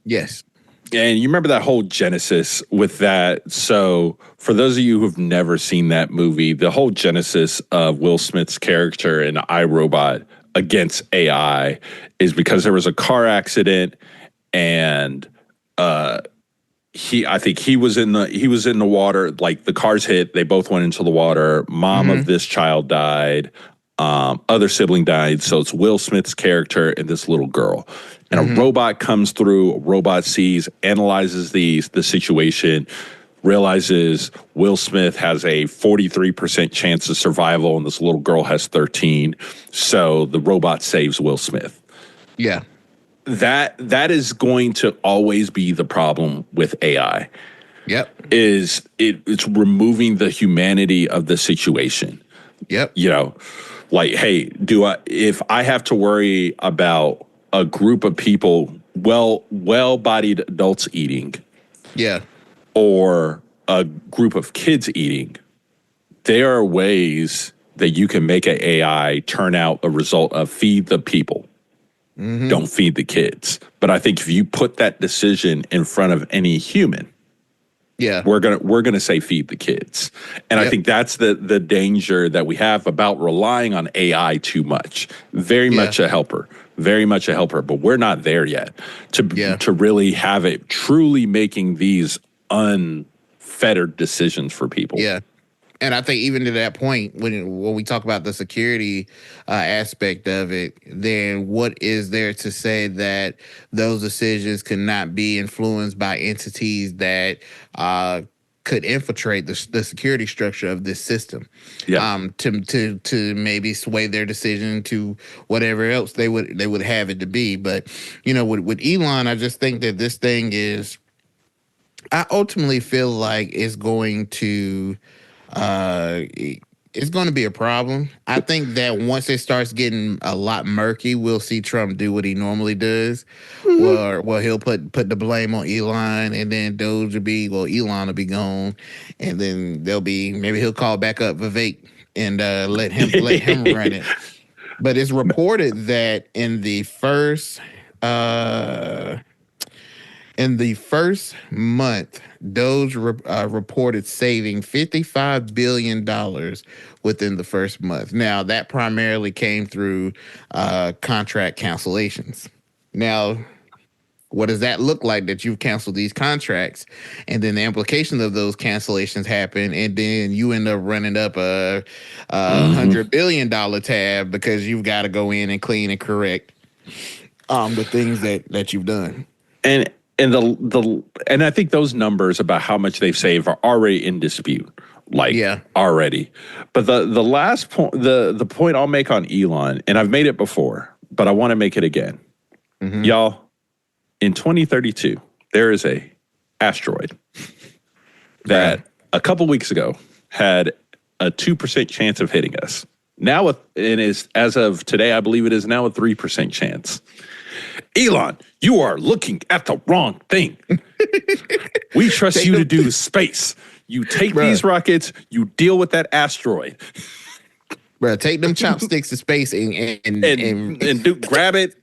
S1: Yes.
S2: And you remember that whole genesis with that. So for those of you who've never seen that movie, the whole genesis of Will Smith's character in I, Robot against AI is because there was a car accident and I think he was in the water, like the cars hit, they both went into the water. Mom of this child died. Other sibling died. So it's Will Smith's character and this little girl. And a robot comes through, a robot sees, analyzes the situation, realizes Will Smith has a 43% chance of survival and this little girl has 13. So the robot saves Will Smith.
S1: Yeah.
S2: That is going to always be the problem with AI.
S1: Yep.
S2: It's removing the humanity of the situation.
S1: Yep.
S2: You know, like, hey, if I have to worry about a group of people, well-bodied adults eating, or a group of kids eating, there are ways that you can make an AI turn out a result of feed the people. Don't feed the kids. But I think if you put that decision in front of any human, we're gonna say feed the kids. And I think that's the danger that we have about relying on AI too much. Very much a helper, but we're not there yet to really have it truly making these unfettered decisions for people.
S1: Yeah. And I think even to that point, when we talk about the security aspect of it, then what is there to say that those decisions cannot be influenced by entities that could infiltrate the security structure of this system,
S2: Yeah.
S1: to maybe sway their decision to whatever else they would have it to be. But with Elon, I just think that this thing is. I ultimately feel like uh, it's going to be a problem. I think that once it starts getting a lot murky, we'll see Trump do what he normally does. Well, he'll put the blame on Elon, and then Doge will be Elon will be gone, and then maybe he'll call back up Vivek and let him run it. But it's reported that in the first month, Doge reported saving $55 billion within the first month. Now, that primarily came through contract cancellations. Now, what does that look like that you've canceled these contracts and then the implication of those cancellations happen and then you end up running up a $100 billion tab because you've got to go in and clean and correct the things that you've done.
S2: And I think those numbers about how much they've saved are already in dispute. Already. But the last point, the point I'll make on Elon, and I've made it before, but I want to make it again. Mm-hmm. Y'all, in 2032, there is a asteroid that a couple weeks ago had a 2% chance of hitting us. Now it is, as of today, I believe it is now a 3% chance. Elon, you are looking at the wrong thing. We trust you to do space. You take these rockets, you deal with that asteroid.
S1: Bro, take them chopsticks to space and
S2: grab it,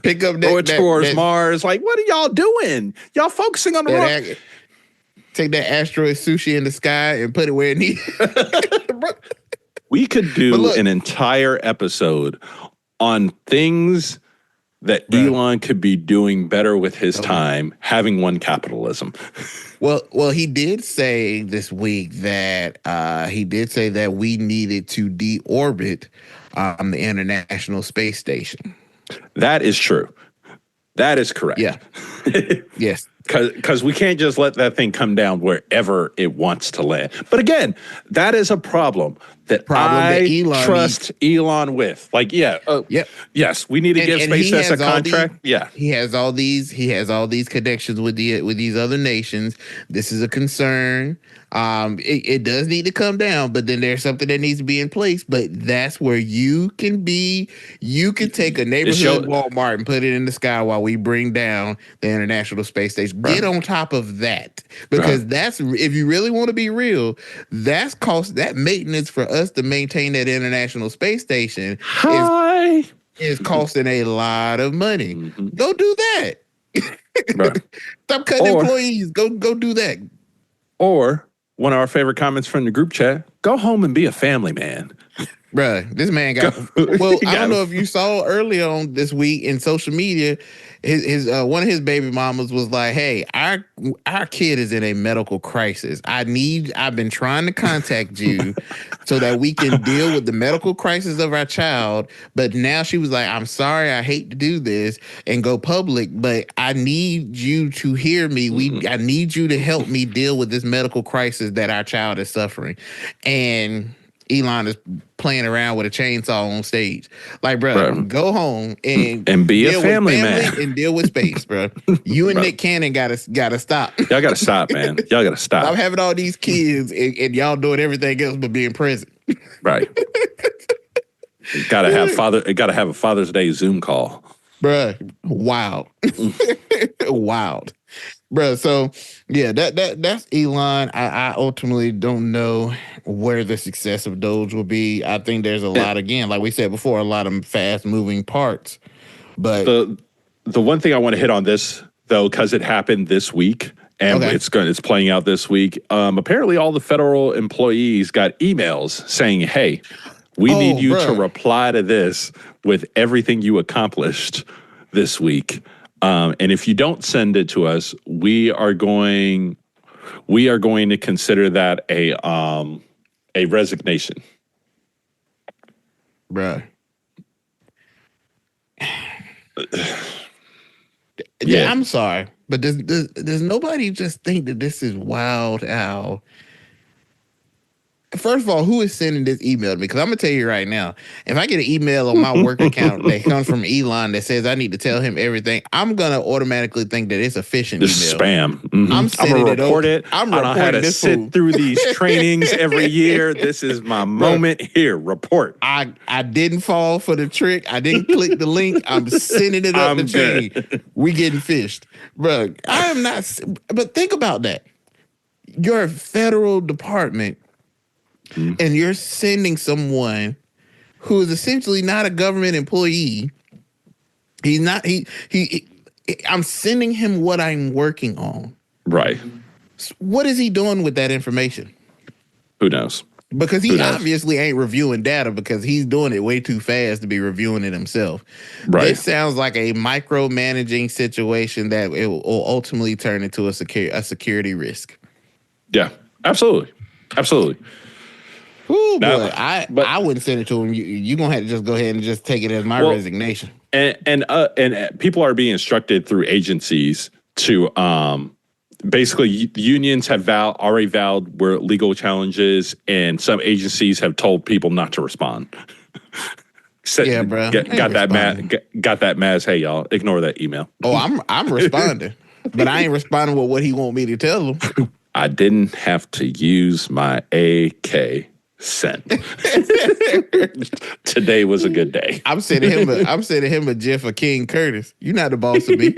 S1: pick up
S2: throw it towards Mars. Like, what are y'all doing? Y'all focusing on the rock.
S1: Take that asteroid sushi in the sky and put it where it needs.
S2: We could do an entire episode on things that Elon could be doing better with his time, having won capitalism.
S1: Well, he did say this week that we needed to deorbit the International Space Station.
S2: That is true. That is correct.
S1: Yeah. Yes.
S2: Because we can't just let that thing come down wherever it wants to land. But again, that is a problem that Elon trust Elon with. Like, yes, we need to give SpaceX a contract.
S1: He has all these connections with these other nations. This is a concern. It does need to come down, but then there's something that needs to be in place. But that's where you can take a neighborhood Walmart and put it in the sky while we bring down the International Space Station. Get on top of that, because that's, if you really want to be real, that maintenance for us to maintain that International Space Station is costing a lot of money. Mm-hmm. Go do that. Stop cutting employees. Go do that.
S2: Or one of our favorite comments from the group chat: go home and be a family man.
S1: Bruh, this man got. Well, I don't know if you saw earlier on this week in social media, his one of his baby mamas was like, "Hey, our kid is in a medical crisis. I've been trying to contact you so that we can deal with the medical crisis of our child. But now," she was like, "I'm sorry, I hate to do this and go public, but I need you to hear me. I need you to help me deal with this medical crisis that our child is suffering." And Elon is playing around with a chainsaw on stage. Like, bro, go home and
S2: be a family man
S1: and deal with space, bro. You and Nick Cannon gotta stop.
S2: Y'all gotta stop, man. Y'all gotta stop.
S1: I'm having all these kids and y'all doing everything else but being present.
S2: Right. Gotta have a Father's Day Zoom call.
S1: Bruh, wild. Wild. Bruh, so yeah, that's Elon. I ultimately don't know where the success of Doge will be. I think there's a lot, again, like we said before, a lot of fast moving parts. But
S2: the one thing I want to hit on this though, because it happened this week and it's playing out this week. Apparently all the federal employees got emails saying, "Hey, we need you to reply to this with everything you accomplished this week. And if you don't send it to us, we are going to consider that a resignation.
S1: Bruh.
S2: Yeah.
S1: I'm sorry, but does nobody just think that this is wild how first of all, who is sending this email to me? Because I'm gonna tell you right now, if I get an email on my work account that comes from Elon that says I need to tell him everything, I'm gonna automatically think that it's a phishing
S2: This is
S1: email.
S2: spam.
S1: I'm
S2: I'm
S1: sending
S2: gonna
S1: it
S2: report
S1: over.
S2: it.
S1: I'm
S2: I don't have
S1: reporting
S2: to
S1: this
S2: sit
S1: fool.
S2: through these trainings every year. This is my moment. Here, report.
S1: I didn't fall for the trick. I didn't click the link. I'm sending it up the
S2: I'm
S1: chain.
S2: good.
S1: We getting fished, bro. I am not. But think about that. You're a federal department, and you're sending someone who is essentially not a government employee. He's not. I'm sending him what I'm working on.
S2: Right.
S1: What is he doing with that information?
S2: Who knows?
S1: Because
S2: Who
S1: he
S2: knows?
S1: obviously ain't reviewing data because he's doing it way too fast to be reviewing it himself.
S2: Right.
S1: This sounds like a micromanaging situation that it will ultimately turn into a security risk.
S2: Yeah. Absolutely. Absolutely.
S1: Ooh,
S2: Now,
S1: boy, I wouldn't send it to him. You gonna have to just go ahead and just take it as my resignation.
S2: And people are being instructed through agencies to basically unions have already vowed where legal challenges, and some agencies have told people not to respond.
S1: Yeah, bro.
S2: Got that mad. Hey, y'all, ignore that email.
S1: Oh, I'm responding, but I ain't responding with what he want me to tell him.
S2: I didn't have to use my AK sent. Today was a good day.
S1: I'm sending him a gif of King Curtis. You're not the boss of me.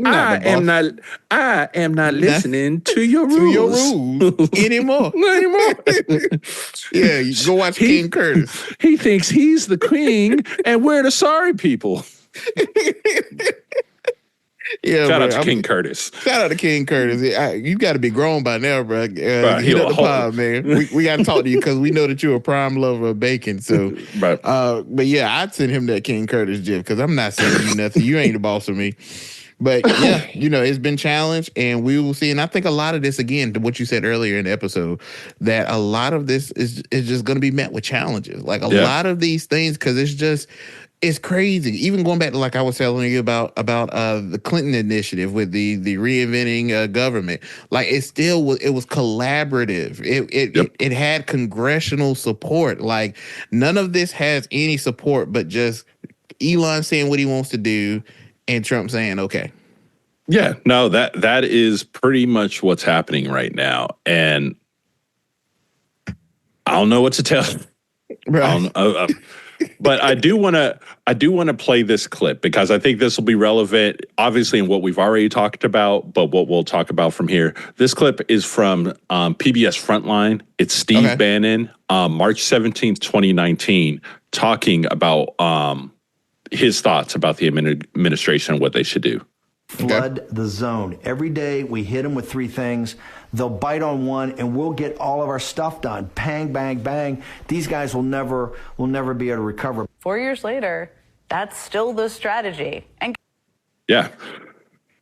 S2: I am not listening to your rules
S1: anymore. Yeah, you go watch King Curtis.
S2: He thinks he's the king and we're the sorry people.
S1: Yeah,
S2: shout out to King Curtis.
S1: Shout out to King Curtis. You got to be grown by now, bro. Hit up the pod, man. We got to talk to you because we know that you're a prime lover of bacon. So,
S2: right.
S1: But yeah, I'd send him that King Curtis gif because I'm not sending you nothing. You ain't the boss of me. But yeah, it's been challenged, and we will see. And I think a lot of this, again, to what you said earlier in the episode, that a lot of this is just going to be met with challenges. Like a lot of these things, because it's crazy. Even going back to like I was telling you about the Clinton initiative with the reinventing government. Like it was collaborative. It had congressional support. Like none of this has any support, but just Elon saying what he wants to do and Trump saying okay.
S2: Yeah, no, that is pretty much what's happening right now, and I don't know what to tell. Right. But I do want to play this clip because I think this will be relevant, obviously, in what we've already talked about, but what we'll talk about from here. This clip is from PBS Frontline. It's Steve Bannon, March 17th, 2019, talking about his thoughts about the administration and what they should do.
S4: Flood the zone. Every day we hit them with three things. They'll bite on one and we'll get all of our stuff done. Bang, bang, bang. These guys will never be able to recover.
S5: 4 years later, that's still the strategy. And
S2: yeah.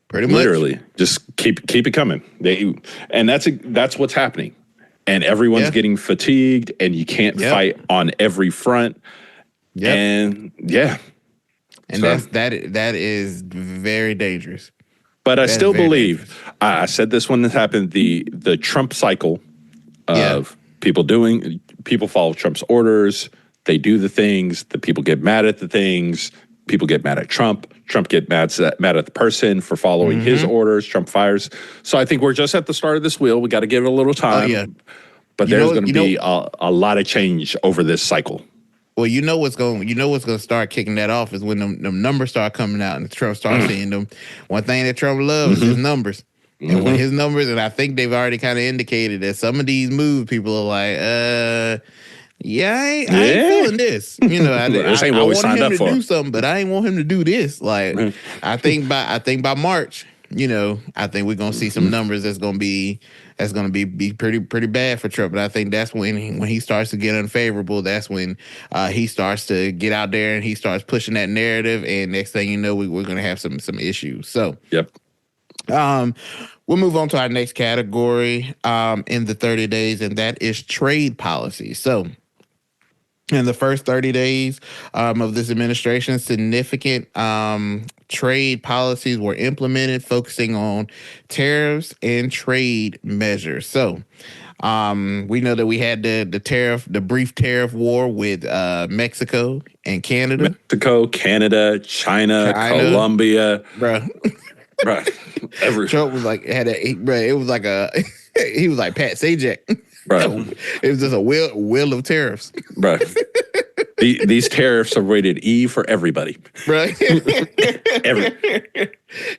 S1: Pretty much.
S2: Literally. Just keep it coming. And that's what's happening. And everyone's getting fatigued and you can't fight on every front. Yeah. And
S1: And that is very dangerous.
S2: But I still believe, I said this when this happened, the Trump cycle of people follow Trump's orders, they do the things, the people get mad at the things, people get mad at Trump get mad at the person for following his orders, Trump fires. So I think we're just at the start of this wheel. We got to give it a little time. But there's going to be a lot of change over this cycle.
S1: Well, what's going to start kicking that off is when them numbers start coming out and Trump starts seeing them. One thing that Trump loves is his numbers. And when his numbers, and I think they've already kind of indicated that some of these moves, people are like, I ain't feeling this. I want him to do something, but I ain't want him to do this. Like, I think by March, I think we're gonna see some numbers that's gonna be pretty bad for Trump. But I think that's when he starts to get unfavorable. That's when he starts to get out there and he starts pushing that narrative. And next thing you know, we're gonna have some issues. So
S2: yep.
S1: Um, we'll move on to our next category in the 30 days, and that is trade policy. So, in the first 30 days of this administration, significant trade policies were implemented, focusing on tariffs and trade measures. So, we know that we had the brief tariff war with Mexico and Canada.
S2: Mexico, Canada, China,
S1: China,
S2: Colombia.
S1: bruh.
S2: Right.
S1: Trump was like bruh, it was like a he was like Pat Sajak.
S2: Right.
S1: It was just a wheel of tariffs.
S2: Right. These tariffs are rated E for everybody.
S1: Right.
S2: Every,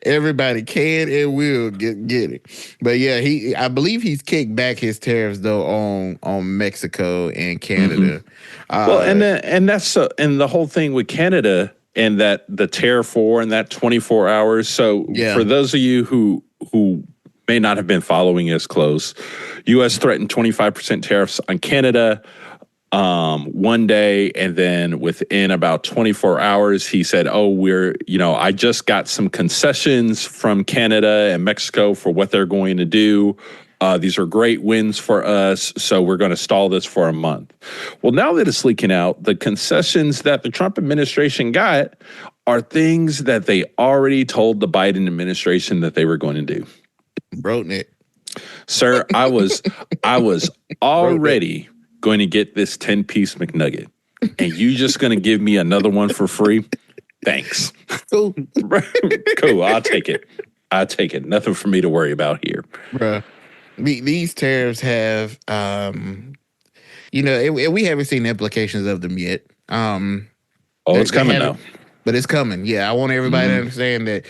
S1: Everybody can and will get it. But yeah, I believe he's kicked back his tariffs though on Mexico and Canada.
S2: well, and that's and the whole thing with Canada and that the tariff war and that 24 hours. So
S1: Yeah.
S2: for those of you who may not have been following as close, U.S. threatened 25% tariffs on Canada one day, and then within about 24 hours, he said, "Oh, I just got some concessions from Canada and Mexico for what they're going to do. These are great wins for us, so we're going to stall this for a month." Well, now that it's leaking out, the concessions that the Trump administration got are things that they already told the Biden administration that they were going to do.
S1: Broken it.
S2: Sir, I was already going to get this 10-piece McNugget, and you just going to give me another one for free? Thanks.
S1: Cool.
S2: Cool, I'll take it. Nothing for me to worry about here.
S1: Bruh. These tariffs have, we haven't seen the implications of them yet.
S2: It's coming now.
S1: But it's coming. Yeah, I want everybody to understand that,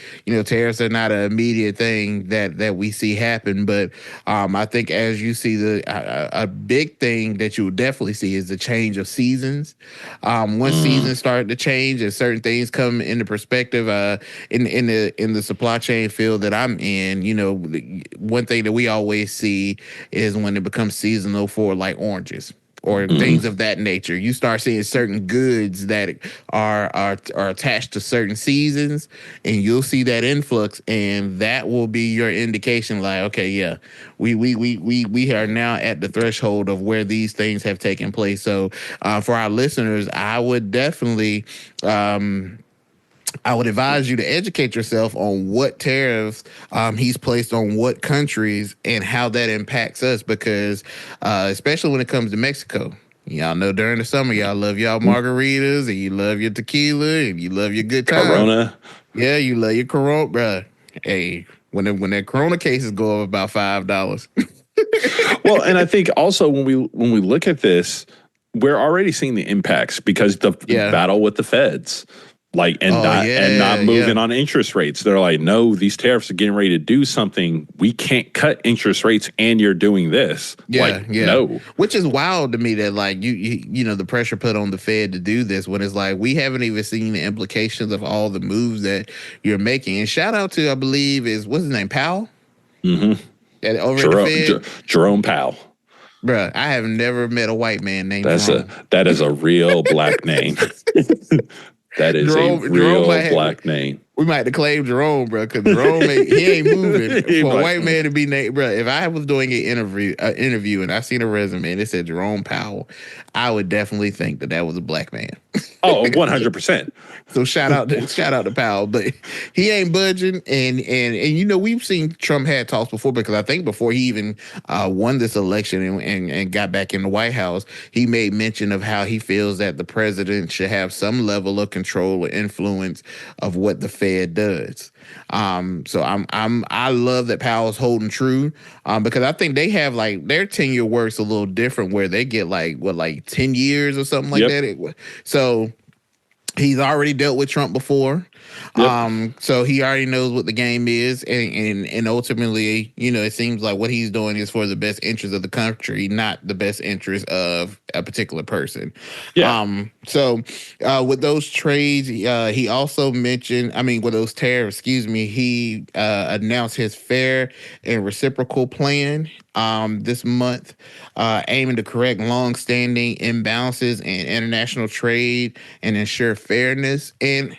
S1: tariffs are not an immediate thing that we see happen. But I think as you see a big thing that you will definitely see is the change of seasons. Once seasons start to change and certain things come into perspective in the supply chain field that I'm in, one thing that we always see is when it becomes seasonal for like oranges or things of that nature. You start seeing certain goods that are attached to certain seasons, and you'll see that influx, and that will be your indication. Like, okay, yeah, we are now at the threshold of where these things have taken place. So, for our listeners, I would definitely. I would advise you to educate yourself on what tariffs he's placed on what countries and how that impacts us, because especially when it comes to Mexico. Y'all know during the summer, y'all love y'all margaritas and you love your tequila and you love your good time.
S2: Corona.
S1: Yeah, you love your Corona, bruh. Hey, when that Corona cases go up about $5.
S2: Well, and I think also when we look at this, we're already seeing the impacts because the battle with the feds. Not moving on interest rates. They're like, no, these tariffs are getting ready to do something. We can't cut interest rates, and you're doing this. No.
S1: Which is wild to me that like you the pressure put on the Fed to do this when it's like we haven't even seen the implications of all the moves that you're making. And shout out to, I believe what's his name, Powell.
S2: Mm-hmm.
S1: Over at the Fed,
S2: Jerome Powell.
S1: Bruh, I have never met a white man named Jerome.
S2: That is a real black name. That is a real black name.
S1: We might have to claim Jerome, bro, because Jerome he ain't moving. For a white man to be named, bro. If I was doing an interview and I seen a resume and it said Jerome Powell, I would definitely think that was a black man.
S2: Oh, 100%.
S1: So shout out to Powell, but he ain't budging. And we've seen Trump had talks before, because I think before he even won this election and got back in the White House, he made mention of how he feels that the president should have some level of control or influence of what the Fed does. So I love that Powell's holding true, because I think they have like their tenure works a little different, where they get like 10 years or something like that. So he's already dealt with Trump before. So he already knows what the game is, and ultimately, it seems like what he's doing is for the best interest of the country, not the best interest of a particular person. So with those trades, he also mentioned, with those tariffs, he announced his fair and reciprocal plan this month, aiming to correct long-standing imbalances in international trade and ensure fairness. And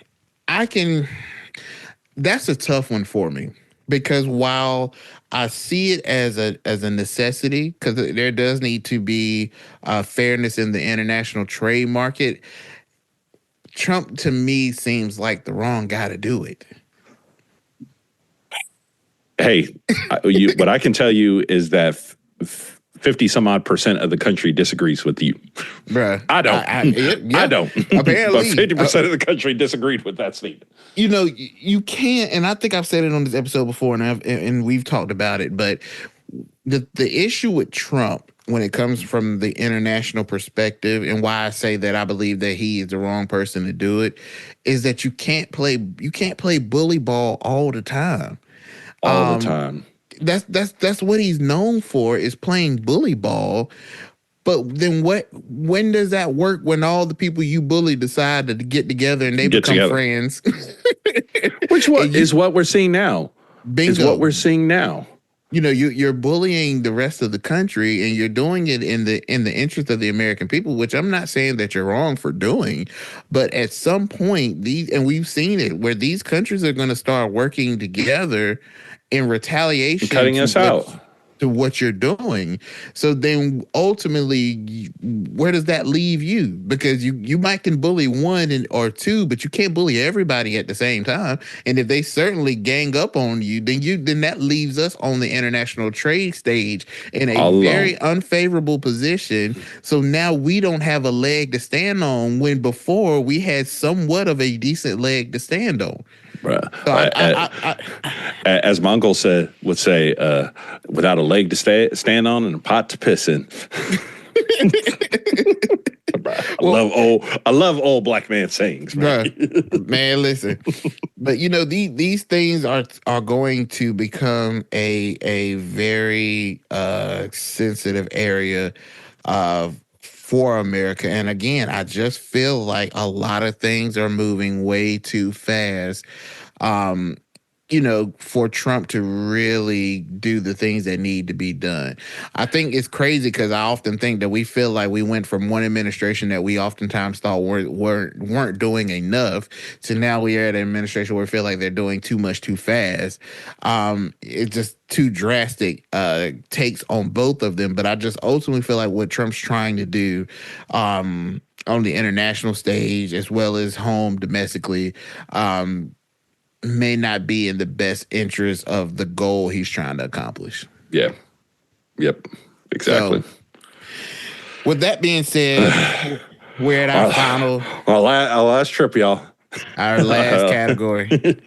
S1: that's a tough one for me, because while I see it as a necessity, because there does need to be fairness in the international trade market, Trump to me seems like the wrong guy to do it.
S2: Hey, what I can tell you is that 50 some odd percent of the country disagrees with you.
S1: Bruh.
S2: I don't.
S1: Yeah.
S2: I don't.
S1: Apparently.
S2: But 50% of the country disagreed with that statement.
S1: You know, you can't, and I think I've said it on this episode before, and we've talked about it, but the issue with Trump when it comes from the international perspective, and why I say that I believe that he is the wrong person to do it, is that you can't play bully ball all the time.
S2: All the time.
S1: That's what he's known for, is playing bully ball. But then when does that work, when all the people you bully decide to get together and they become friends?
S2: Which is what we're seeing now.
S1: Bingo.
S2: Is what we're seeing now.
S1: You know, you're bullying the rest of the country, and you're doing it in the interest of the American people, which I'm not saying that you're wrong for doing, but at some point and we've seen it, where these countries are going to start working together in retaliation,
S2: cutting us out
S1: to what you're doing. So then ultimately, where does that leave you? Because you might can bully one or two, but you can't bully everybody at the same time. And if they certainly gang up on you, then that leaves us on the international trade stage in a very unfavorable position. So now we don't have a leg to stand on, when before we had somewhat of a decent leg to stand on.
S2: Bruh. As my uncle would say, without a leg to stand on and a pot to piss in. I love old black man sayings, man.
S1: Man, listen. But you know, these things are going to become a very sensitive area for America. And again, I just feel like a lot of things are moving way too fast. You know, for Trump to really do the things that need to be done. I think it's crazy, because I often think that we feel like we went from one administration that we oftentimes thought weren't doing enough, to now we are at an administration where we feel like they're doing too much too fast. It's just too drastic takes on both of them. But I just ultimately feel like what Trump's trying to do on the international stage, as well as home domestically, may not be in the best interest of the goal he's trying to accomplish.
S2: Yeah. Yep. Exactly.
S1: So, with that being said, we're at our final...
S2: Our last trip, y'all.
S1: Our last category.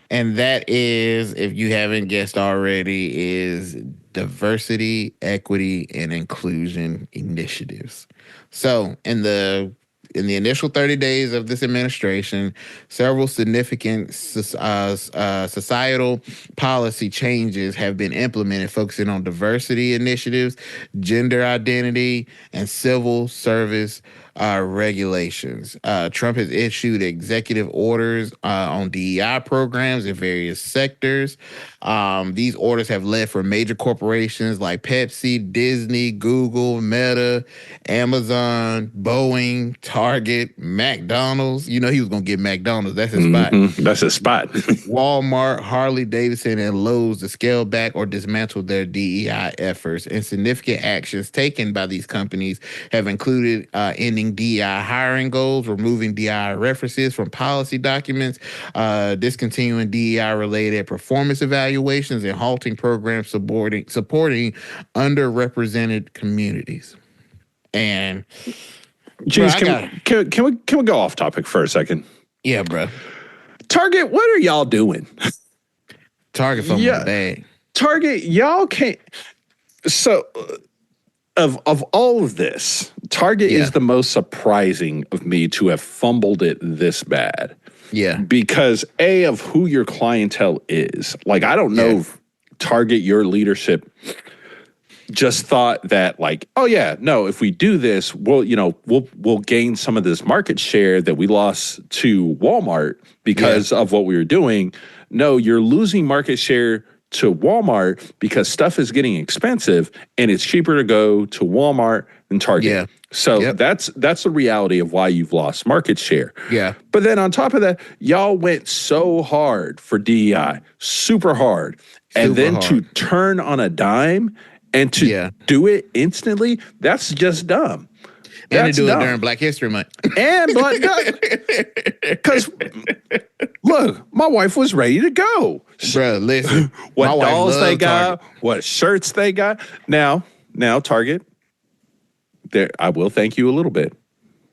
S1: And that is, if you haven't guessed already, is diversity, equity, and inclusion initiatives. So, in the initial 30 days of this administration, several significant societal policy changes have been implemented, focusing on diversity initiatives, gender identity, and civil service regulations. Trump has issued executive orders on DEI programs in various sectors. These orders have led for major corporations like Pepsi, Disney, Google, Meta, Amazon, Boeing, Target, McDonald's. You know he was going to get McDonald's. That's his spot.
S2: That's his spot.
S1: Walmart, Harley Davidson, and Lowe's to scale back or dismantle their DEI efforts. And significant actions taken by these companies have included ending DEI hiring goals, removing DEI references from policy documents, discontinuing DEI-related performance evaluations, and halting programs supporting underrepresented communities. And
S2: Jeez, can we go off topic for a second?
S1: Yeah, bro.
S2: Target, what are y'all doing?
S1: Target from the bag.
S2: Target, y'all can't. So, of all of this, Target is the most surprising of me to have fumbled it this bad.
S1: Yeah.
S2: Because of who your clientele is. Like, I don't know if Target, your leadership, just thought that, like, oh yeah, no, if we do this, we'll gain some of this market share that we lost to Walmart because of what we were doing. No, you're losing market share to Walmart because stuff is getting expensive, and it's cheaper to go to Walmart than Target.
S1: Yeah.
S2: So
S1: Yep.
S2: that's the reality of why you've lost market share.
S1: Yeah.
S2: But then on top of that, y'all went so hard for DEI, super hard. And
S1: Super
S2: then
S1: hard.
S2: to turn on a dime and to do it instantly, that's just dumb.
S1: And to
S2: That's
S1: do it
S2: dumb.
S1: during Black History Month.
S2: And Black because look, my wife was ready to go.
S1: Bro, listen.
S2: What
S1: my wife
S2: dolls they
S1: loved
S2: got,
S1: Target.
S2: what shirts they got. Now Target, there I will thank you a little bit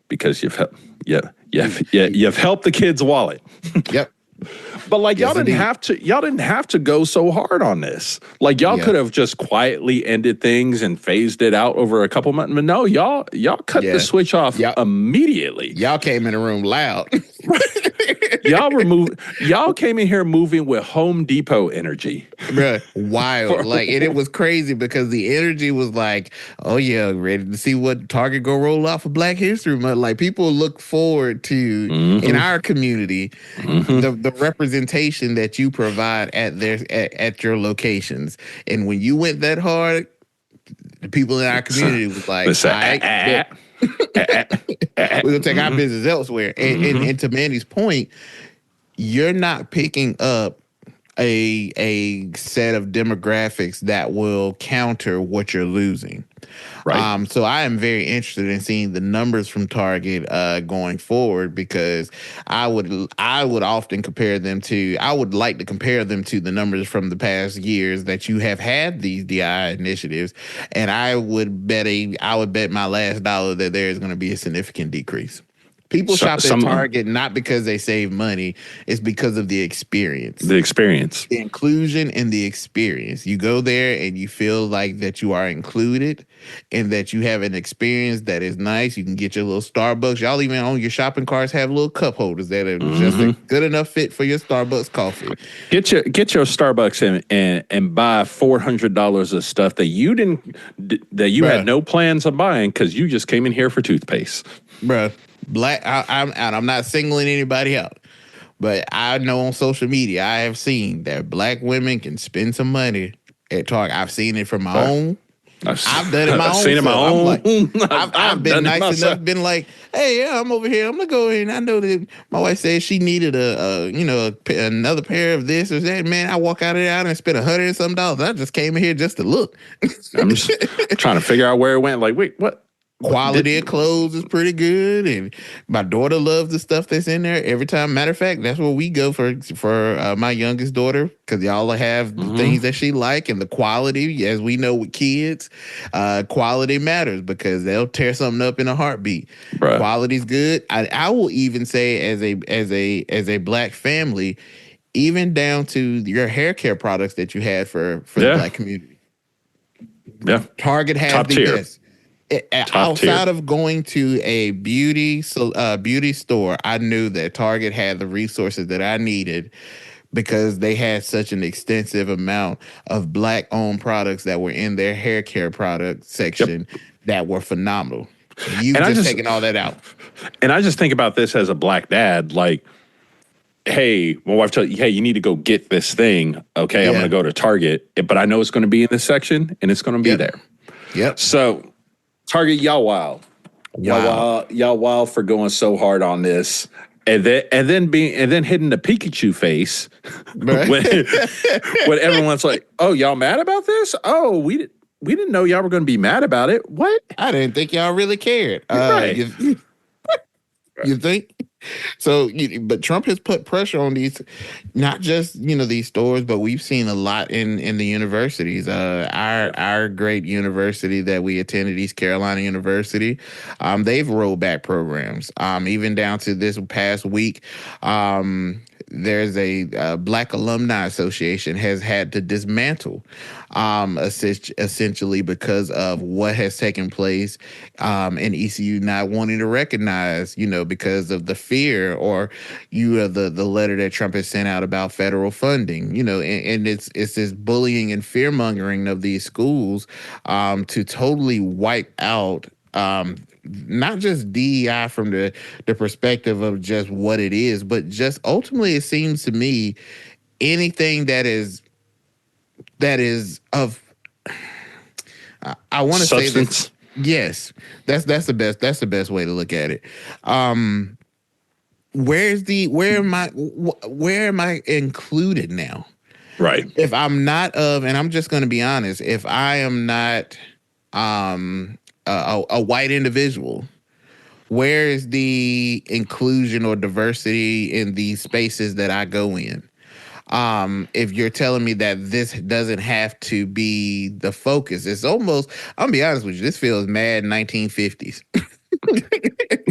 S2: because you've helped you've helped the kid's wallet.
S1: Yep.
S2: But like
S1: Yes,
S2: y'all didn't have to go so hard on this. Like y'all could have just quietly ended things and phased it out over a couple months. But no, y'all cut the switch off immediately.
S1: Y'all came in the room loud.
S2: Y'all came in here moving with Home Depot energy.
S1: Bruh, wild. And it was crazy because the energy was like, oh yeah, ready to see what Target go roll out for Black History Month. Like people look forward to in our community the representation that you provide at your locations. And when you went that hard, the people in our community was like, we're gonna take our business elsewhere. And to Manny's point, you're not picking up a set of demographics that will counter what you're losing.
S2: Right.
S1: So I am very interested in seeing the numbers from Target going forward because I would often compare them to. I would like to compare them to the numbers from the past years that you have had these DI initiatives, and I would bet my last dollar that there is going to be a significant decrease. People shop at Target not because they save money. It's because of the experience.
S2: The experience.
S1: The inclusion and the experience. You go there and you feel like that you are included and that you have an experience that is nice. You can get your little Starbucks. Y'all even on your shopping carts have little cup holders that are just a good enough fit for your Starbucks coffee.
S2: Get your Starbucks and buy $400 of stuff that you had no plans of buying because you just came in here for toothpaste.
S1: Bruh. I'm not singling anybody out, but I know on social media I have seen that Black women can spend some money at Target. I've seen it from my own. I've done it my own.
S2: I've seen it my own.
S1: I've been nice enough, been like, hey, yeah, I'm over here. I'm gonna go in. I know that my wife said she needed another pair of this or that. Man, I walk out of there and spent $100 and some dollars. I just came in here just to look.
S2: I'm just trying to figure out where it went. Like, wait, what?
S1: Quality of clothes is pretty good, and my daughter loves the stuff that's in there every time. Matter of fact, that's where we go for my youngest daughter because y'all have the things that she like and the quality. As we know with kids, quality matters because they'll tear something up in a heartbeat. Bruh. Quality's good. I will even say as a Black family, even down to your hair care products that you had for the Black community.
S2: Yeah,
S1: Target has
S2: top
S1: the
S2: tier.
S1: best. Outside of going to a beauty store, I knew that Target had the resources that I needed because they had such an extensive amount of Black-owned products that were in their hair care product section that were phenomenal. You've just taken all that out.
S2: And I just think about this as a Black dad, like, hey, my wife tells you, hey, you need to go get this thing. Okay, I'm going to go to Target, but I know it's going to be in this section and it's going to be there.
S1: Yep.
S2: So Target, y'all wild. Y'all wild for going so hard on this. And then hitting the Pikachu face when everyone's like, "Oh, y'all mad about this? Oh, we didn't know y'all were going to be mad about it. What?
S1: I didn't think y'all really cared."
S2: Right.
S1: You think? So, but Trump has put pressure on these, not just these stores, but we've seen a lot in the universities. Our great university that we attended, East Carolina University, they've rolled back programs. Even down to this past week, there's a Black Alumni Association has had to dismantle, essentially because of what has taken place in ECU not wanting to recognize, because of the fear or the letter that Trump has sent out about federal funding, and it's this bullying and fear mongering of these schools to totally wipe out not just DEI from the perspective of just what it is, but just ultimately it seems to me anything that is of I want to say this. Yes, that's the best way to look at it. Where am I included now?
S2: Right.
S1: If I'm not and I'm just going to be honest, if I am not a white individual, where is the inclusion or diversity in these spaces that I go in? If you're telling me that this doesn't have to be the focus, it's almost, I'm gonna be honest with you, this feels mad 1950s.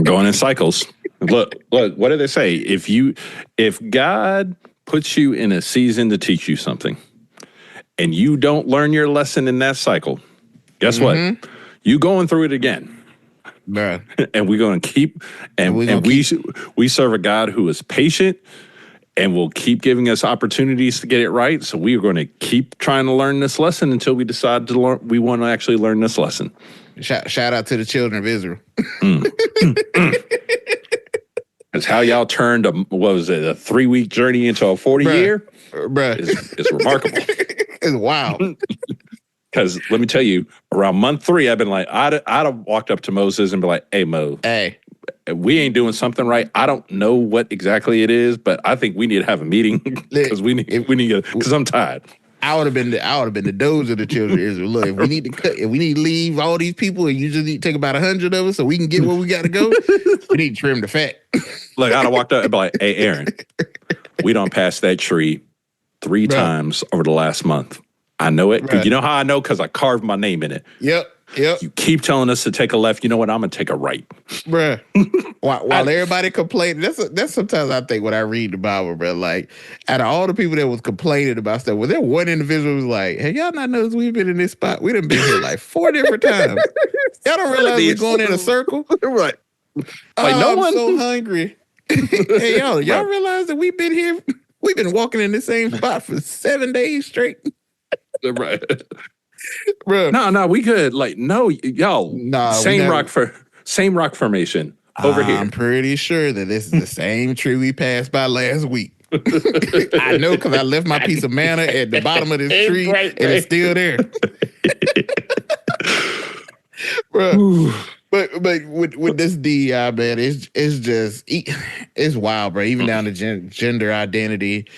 S2: Going in cycles. Look, what do they say? If God puts you in a season to teach you something and you don't learn your lesson in that cycle, guess what? You going through it again.
S1: Bruh.
S2: And we're going to keep, we serve a God who is patient and will keep giving us opportunities to get it right. So we are going to keep trying to learn this lesson until we decide to learn, we want to actually learn this lesson.
S1: Shout out to the children of Israel.
S2: That's how y'all turned what was it, a 3-week journey into a 40-year?
S1: Bruh.
S2: It's remarkable.
S1: It's wild.
S2: Because let me tell you, around month 3, I've been like, I'd have walked up to Moses and be like, hey, Mo, we ain't doing something right. I don't know what exactly it is, but I think we need to have a meeting because because I'm tired.
S1: I would have been the doge of the children of Israel. Look, if we need to leave all these people and you just need to take about 100 of us so we can get where we got to go, we need to trim the fat.
S2: Like, I'd have walked up and be like, hey, Aaron, we don't pass that tree 3 times over the last month. I know it. You know how I know? Because I carved my name in it.
S1: Yep.
S2: You keep telling us to take a left. You know what? I'm going to take a right.
S1: Bruh. While everybody complaining, that's sometimes I think when I read the Bible, bro, like, out of all the people that was complaining about stuff, was there one individual who was like, hey, y'all not noticed we've been in this spot? We done been here like 4 different times. Y'all don't realize we're going in a circle?
S2: Right.
S1: Like, no one. I'm so hungry. Hey, y'all realize that we've been here? We've been walking in the same spot for 7 days straight.
S2: Right.
S1: Bro.
S2: No, we could. Like, no, y'all. Same rock formation over here.
S1: I'm pretty sure that this is the same tree we passed by last week. I know because I left my piece of manna at the bottom of this tree and it's still there. Bro. But with this DEI, man, it's wild, bro. Even down to gender identity.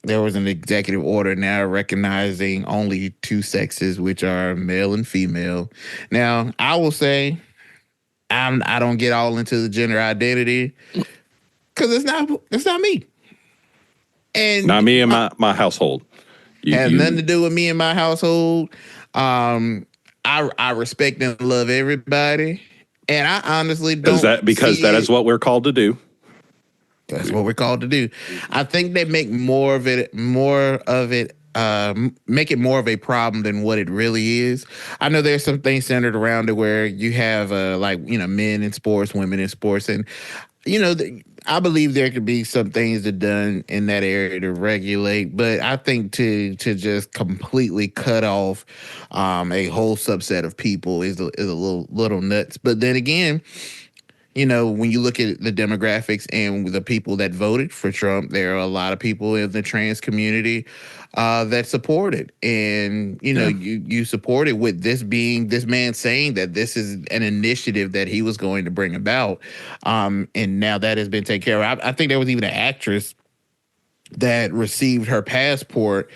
S1: There was an executive order now recognizing only 2 sexes, which are male and female. Now, I will say, I don't get all into the gender identity because it's not me. And
S2: not me and my household.
S1: Has nothing to do with me and my household. I respect and love everybody, and I honestly don't.
S2: Is that because that is what we're called to do?
S1: That's what we're called to do. I think they make make it more of a problem than what it really is. I know there's some things centered around it where you have men in sports, women in sports, and I believe there could be some things that done in that area to regulate, but I think to just completely cut off a whole subset of people is a little nuts. But then again, when you look at the demographics and the people that voted for Trump, there are a lot of people in the trans community that support it. And, you support it with this man saying that this is an initiative that he was going to bring about. And now that has been taken care of. I think there was even an actress that received her passport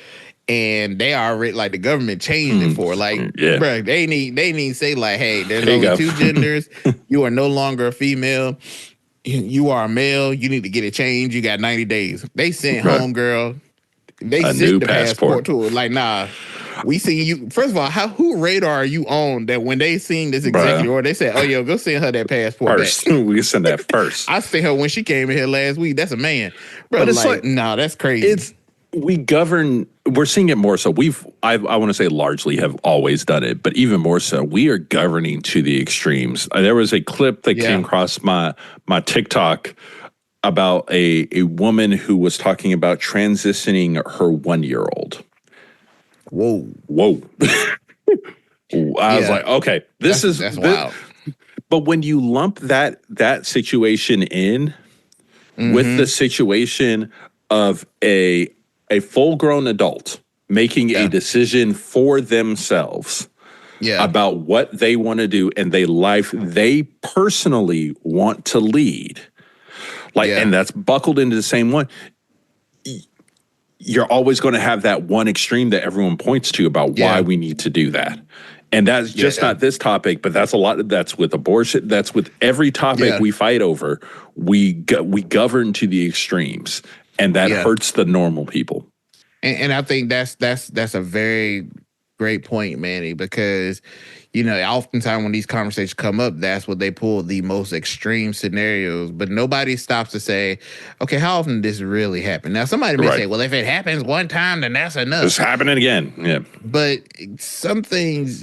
S1: and they already, like, the government changed it for, like, bro, they need to say, like, hey, there's only 2 genders. You are no longer a female. You are a male. You need to get it changed. You got 90 days. They sent homegirl. They sent the passport to her. Like, nah, we seen you. First of all, who radar are you on that when they seen this executive order, they said, oh, yo, go send her that passport
S2: first. We send that first.
S1: I sent her when she came in here last week. That's a man. Bro, but it's like, nah, that's crazy.
S2: We're seeing it more so. I want to say largely have always done it, but even more so, we are governing to the extremes. There was a clip that came across my TikTok about a woman who was talking about transitioning her 1-year-old.
S1: Whoa.
S2: I was like, okay, that's wild. But when you lump that situation in with the situation of a full-grown adult making a decision for themselves
S1: Yeah.
S2: about what they want to do and the life they personally want to lead. Like,
S1: Yeah.
S2: and that's buckled into the same one. You're always going to have that one extreme that everyone points to about why
S1: Yeah.
S2: we need to do that. And that's just
S1: Yeah.
S2: not this topic, but that's a lot. That's with abortion. That's with every topic
S1: Yeah.
S2: we fight over. We govern to the extremes, and that
S1: Yeah.
S2: hurts the normal people.
S1: And I think that's a very great point, Manny, because oftentimes when these conversations come up, that's what they pull, the most extreme scenarios, but nobody stops to say, okay, how often does this really happen? Now, somebody may say, well, if it happens one time, then that's enough.
S2: It's happening again. Yeah.
S1: But some things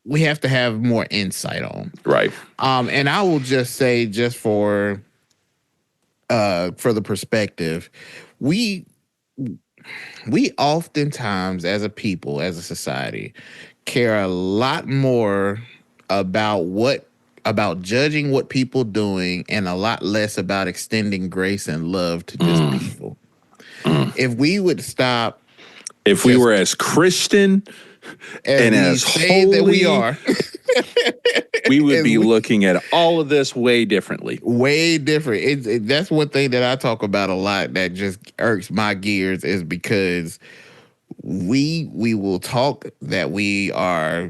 S1: we have to have more insight on.
S2: Right.
S1: And I will just say, just for the perspective, we oftentimes, as a people, as a society, care a lot more about judging what people doing and a lot less about extending grace and love to just people. If we would stop,
S2: if we were as Christian and as
S1: say
S2: holy,
S1: that we are,
S2: we would be looking at all of this way differently.
S1: Way different. That's one thing that I talk about a lot that just irks my gears, is because we will talk that we are,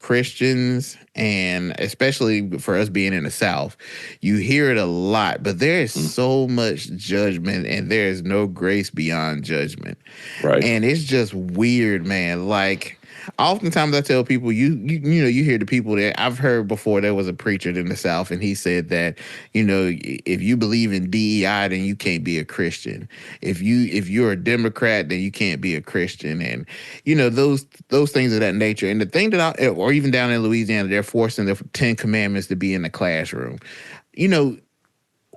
S1: Christians, and especially for us being in the South, you hear it a lot, but there is so much judgment and there is no grace beyond judgment.
S2: Right.
S1: And it's just weird, man. Like, oftentimes I tell people, you hear the people that I've heard before. There was a preacher in the South, and he said that, if you believe in DEI, then you can't be a Christian. If you're a Democrat, then you can't be a Christian, and those things of that nature. And the thing that or even down in Louisiana, they're forcing the 10 Commandments to be in the classroom.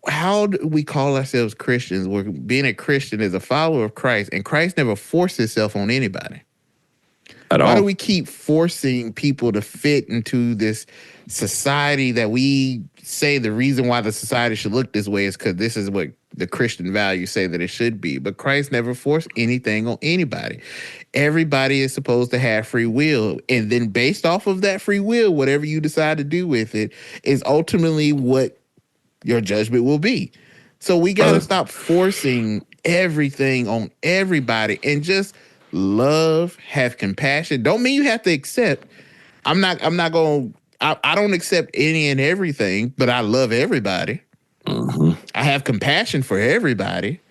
S1: How do we call ourselves Christians? Where being a Christian is a follower of Christ, and Christ never forced himself on anybody. Why do we keep forcing people to fit into this society that we say the reason why the society should look this way is because this is what the Christian values say that it should be? But Christ never forced anything on anybody. Everybody is supposed to have free will. And then based off of that free will, whatever you decide to do with it is ultimately what your judgment will be. So we got to stop forcing everything on everybody and just love, have compassion. Don't mean you have to accept. I don't accept any and everything, but I love everybody. I have compassion for everybody.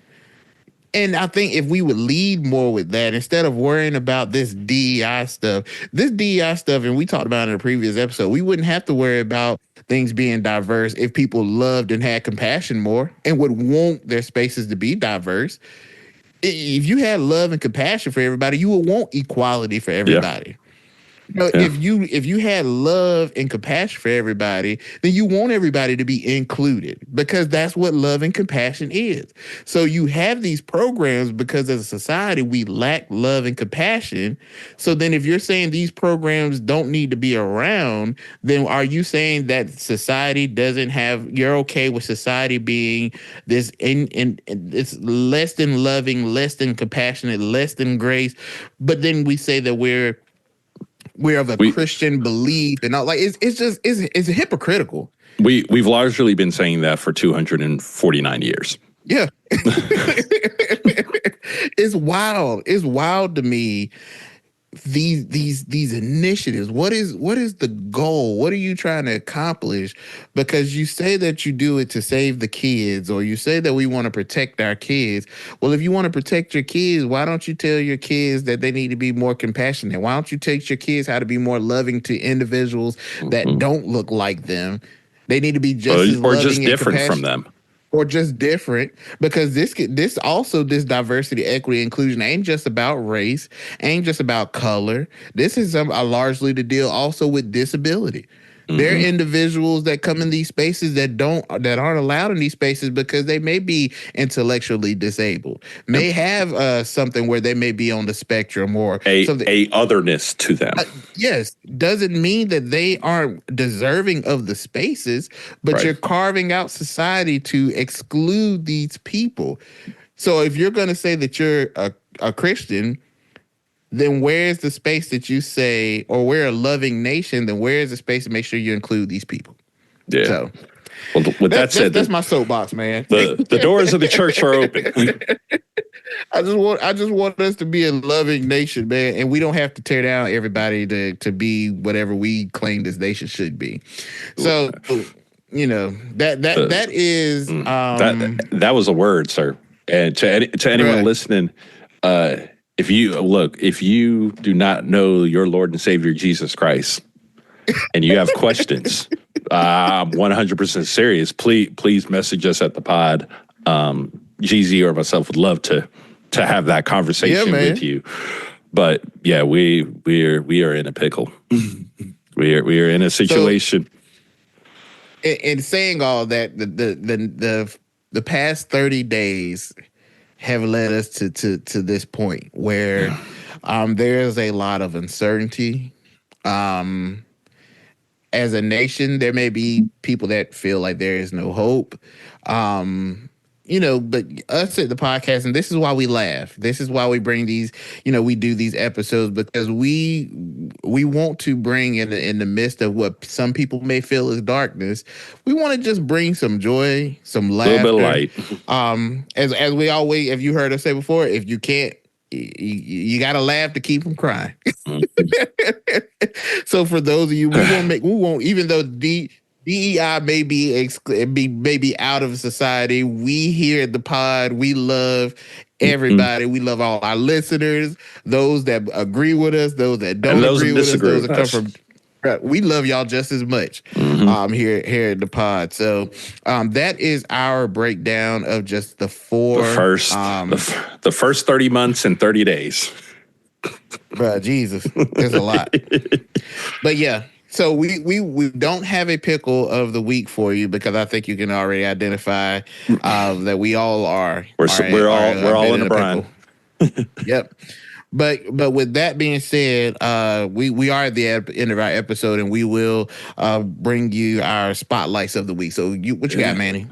S1: And I think if we would lead more with that, instead of worrying about this DEI stuff, and we talked about it in a previous episode, we wouldn't have to worry about things being diverse if people loved and had compassion more and would want their spaces to be diverse. If you had love and compassion for everybody, you would want equality for everybody. If you had love and compassion for everybody, then you want everybody to be included, because that's what love and compassion is. So you have these programs because as a society, we lack love and compassion. So then if you're saying these programs don't need to be around, then are you saying that society doesn't have, you're okay with society being this it's less than loving, less than compassionate, less than grace, but then we say that we're of a Christian belief and all, like it's hypocritical.
S2: We've largely been saying that for 249 years.
S1: Yeah. It's wild. It's wild to me. These initiatives. What is the goal? What are you trying to accomplish? Because you say that you do it to save the kids, or you say that we want to protect our kids. Well, if you want to protect your kids, why don't you tell your kids that they need to be more compassionate? Why don't you teach your kids how to be more loving to individuals that don't look like them? They need to be just as loving
S2: just
S1: and
S2: different from them.
S1: Or just different, because this diversity, equity, inclusion ain't just about race, ain't just about color. This is largely to deal also with disability. There are individuals that come in these spaces that aren't allowed in these spaces because they may be intellectually disabled, may have something where they may be on the spectrum, or
S2: a otherness to them.
S1: Yes, doesn't mean that they aren't deserving of the spaces, but you're carving out society to exclude these people. So if you're going to say that you're a Christian, then where's the space that you say, or we're a loving nation, then where's the space to make sure you include these people?
S2: Yeah.
S1: So
S2: well, with that said,
S1: that's my soapbox, man.
S2: the doors of the church are open.
S1: I just want us to be a loving nation, man, and we don't have to tear down everybody to be whatever we claim this nation should be. So, you know, that is
S2: that was a word, sir. And to anyone
S1: right.
S2: listening, if you do not know your Lord and Savior Jesus Christ, and you have questions, I'm 100% serious. Please message us at the pod. Jeezy or myself would love to have that conversation with you. But yeah, we are in a pickle. we are in a situation.
S1: So, in saying all that, the past 30 days have led us to this point where there's a lot of uncertainty. As a nation, there may be people that feel like there is no hope. But us at the podcast, and this is why we laugh. This is why we bring these, we do these episodes, because we want to bring in the midst of what some people may feel is darkness. We want to just bring some joy, some laughter.
S2: A little bit of light.
S1: As we always, if you heard us say before, if you can't, you got to laugh to keep from crying. So for those of you, we won't, even though DEI may be out of society, we here at the pod, we love everybody. We love all our listeners, those that agree with us, those that don't agree with us, those that come from. We love y'all just as much here at the pod. So that is our breakdown of just the
S2: first 30 months and 30 days.
S1: Bruh, Jesus, there's a lot. But yeah, so we don't have a pickle of the week for you, because I think you can already identify that we all are.
S2: We're all in a brine.
S1: Yep. But with that being said, we are at the end of our episode, and we will bring you our spotlights of the week. So what you got, Manny?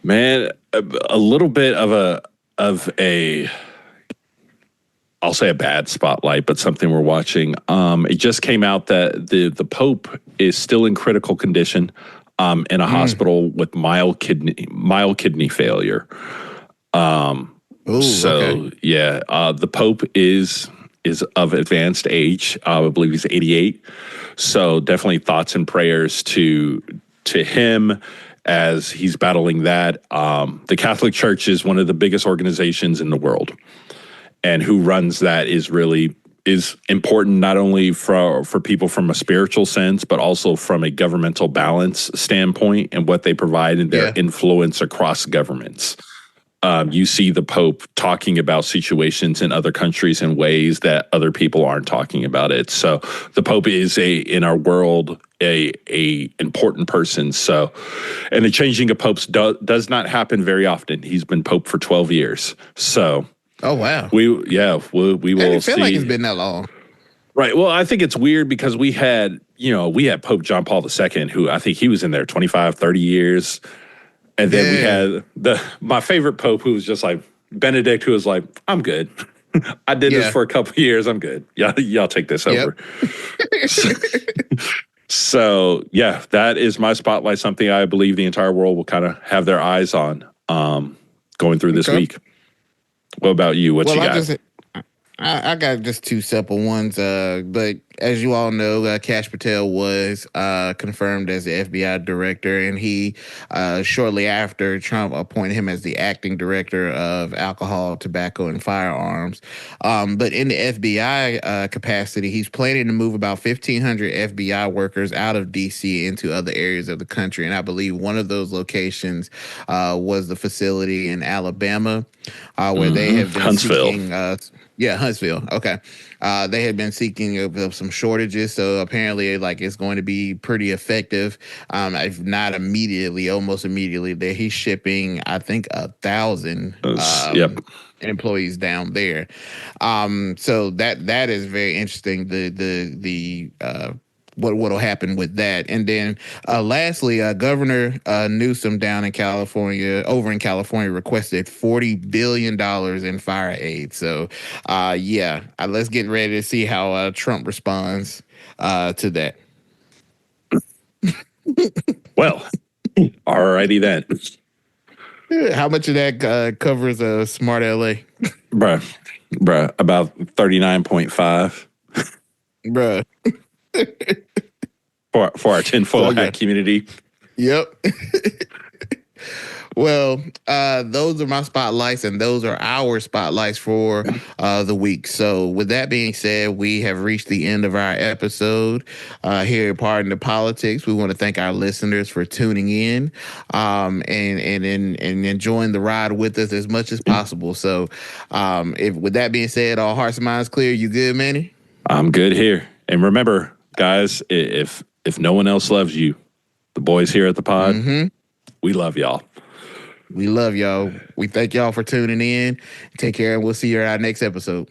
S2: Man, a little bit of a I'll say a bad spotlight, but something we're watching. It just came out that the Pope is still in critical condition in a hospital with mild kidney failure. The Pope is of advanced age. I believe he's 88. So definitely thoughts and prayers to him as he's battling that. The Catholic Church is one of the biggest organizations in the world, and who runs that is important, not only for people from a spiritual sense, but also from a governmental balance standpoint and what they provide and their influence across governments. You see the Pope talking about situations in other countries in ways that other people aren't talking about it. So the Pope is in our world a important person. So, and the changing of popes does not happen very often. He's been Pope for 12 years. So,
S1: oh wow,
S2: we will see.
S1: Feel like it's been that long.
S2: Right. Well, I think it's weird because we had Pope John Paul II, who I think he was in there 25, 30 years. And then we had my favorite Pope, who was just like Benedict, who was like, I'm good. I did this for a couple of years. I'm good. Y'all take this over. So, that is my spotlight, something I believe the entire world will kind of have their eyes on going through this week. What about you? What you got?
S1: I got just two simple ones. But as you all know, Kash Patel was confirmed as the FBI director, and he shortly after Trump appointed him as the acting director of alcohol, tobacco, and firearms. But in the FBI capacity, he's planning to move about 1,500 FBI workers out of D.C. into other areas of the country. And I believe one of those locations was the facility in Alabama, where they have been seeking... Huntsville. Okay. They had been seeking of some shortages, so apparently, it's going to be pretty effective. If not immediately, almost immediately, that he's shipping, I think, 1,000 employees down there. So that is very interesting. The what'll happen with that. And then lastly, Governor Newsom over in California, requested $40 billion in fire aid. So let's get ready to see how Trump responds to that.
S2: Well, alrighty then.
S1: How much of that covers a smart LA?
S2: Bruh, about 39.5.
S1: Bruh.
S2: For our tinfoil hat community.
S1: Yep. Well, those are my spotlights, and those are our spotlights for the week. So, with that being said, we have reached the end of our episode here at Pardon the Politics. We want to thank our listeners for tuning in and enjoying the ride with us as much as possible. So, with that being said, all hearts and minds clear. You good, Manny?
S2: I'm good here. And remember, guys, if no one else loves you, the boys here at the pod, we love y'all.
S1: We love y'all. We thank y'all for tuning in. Take care, and we'll see you at our next episode.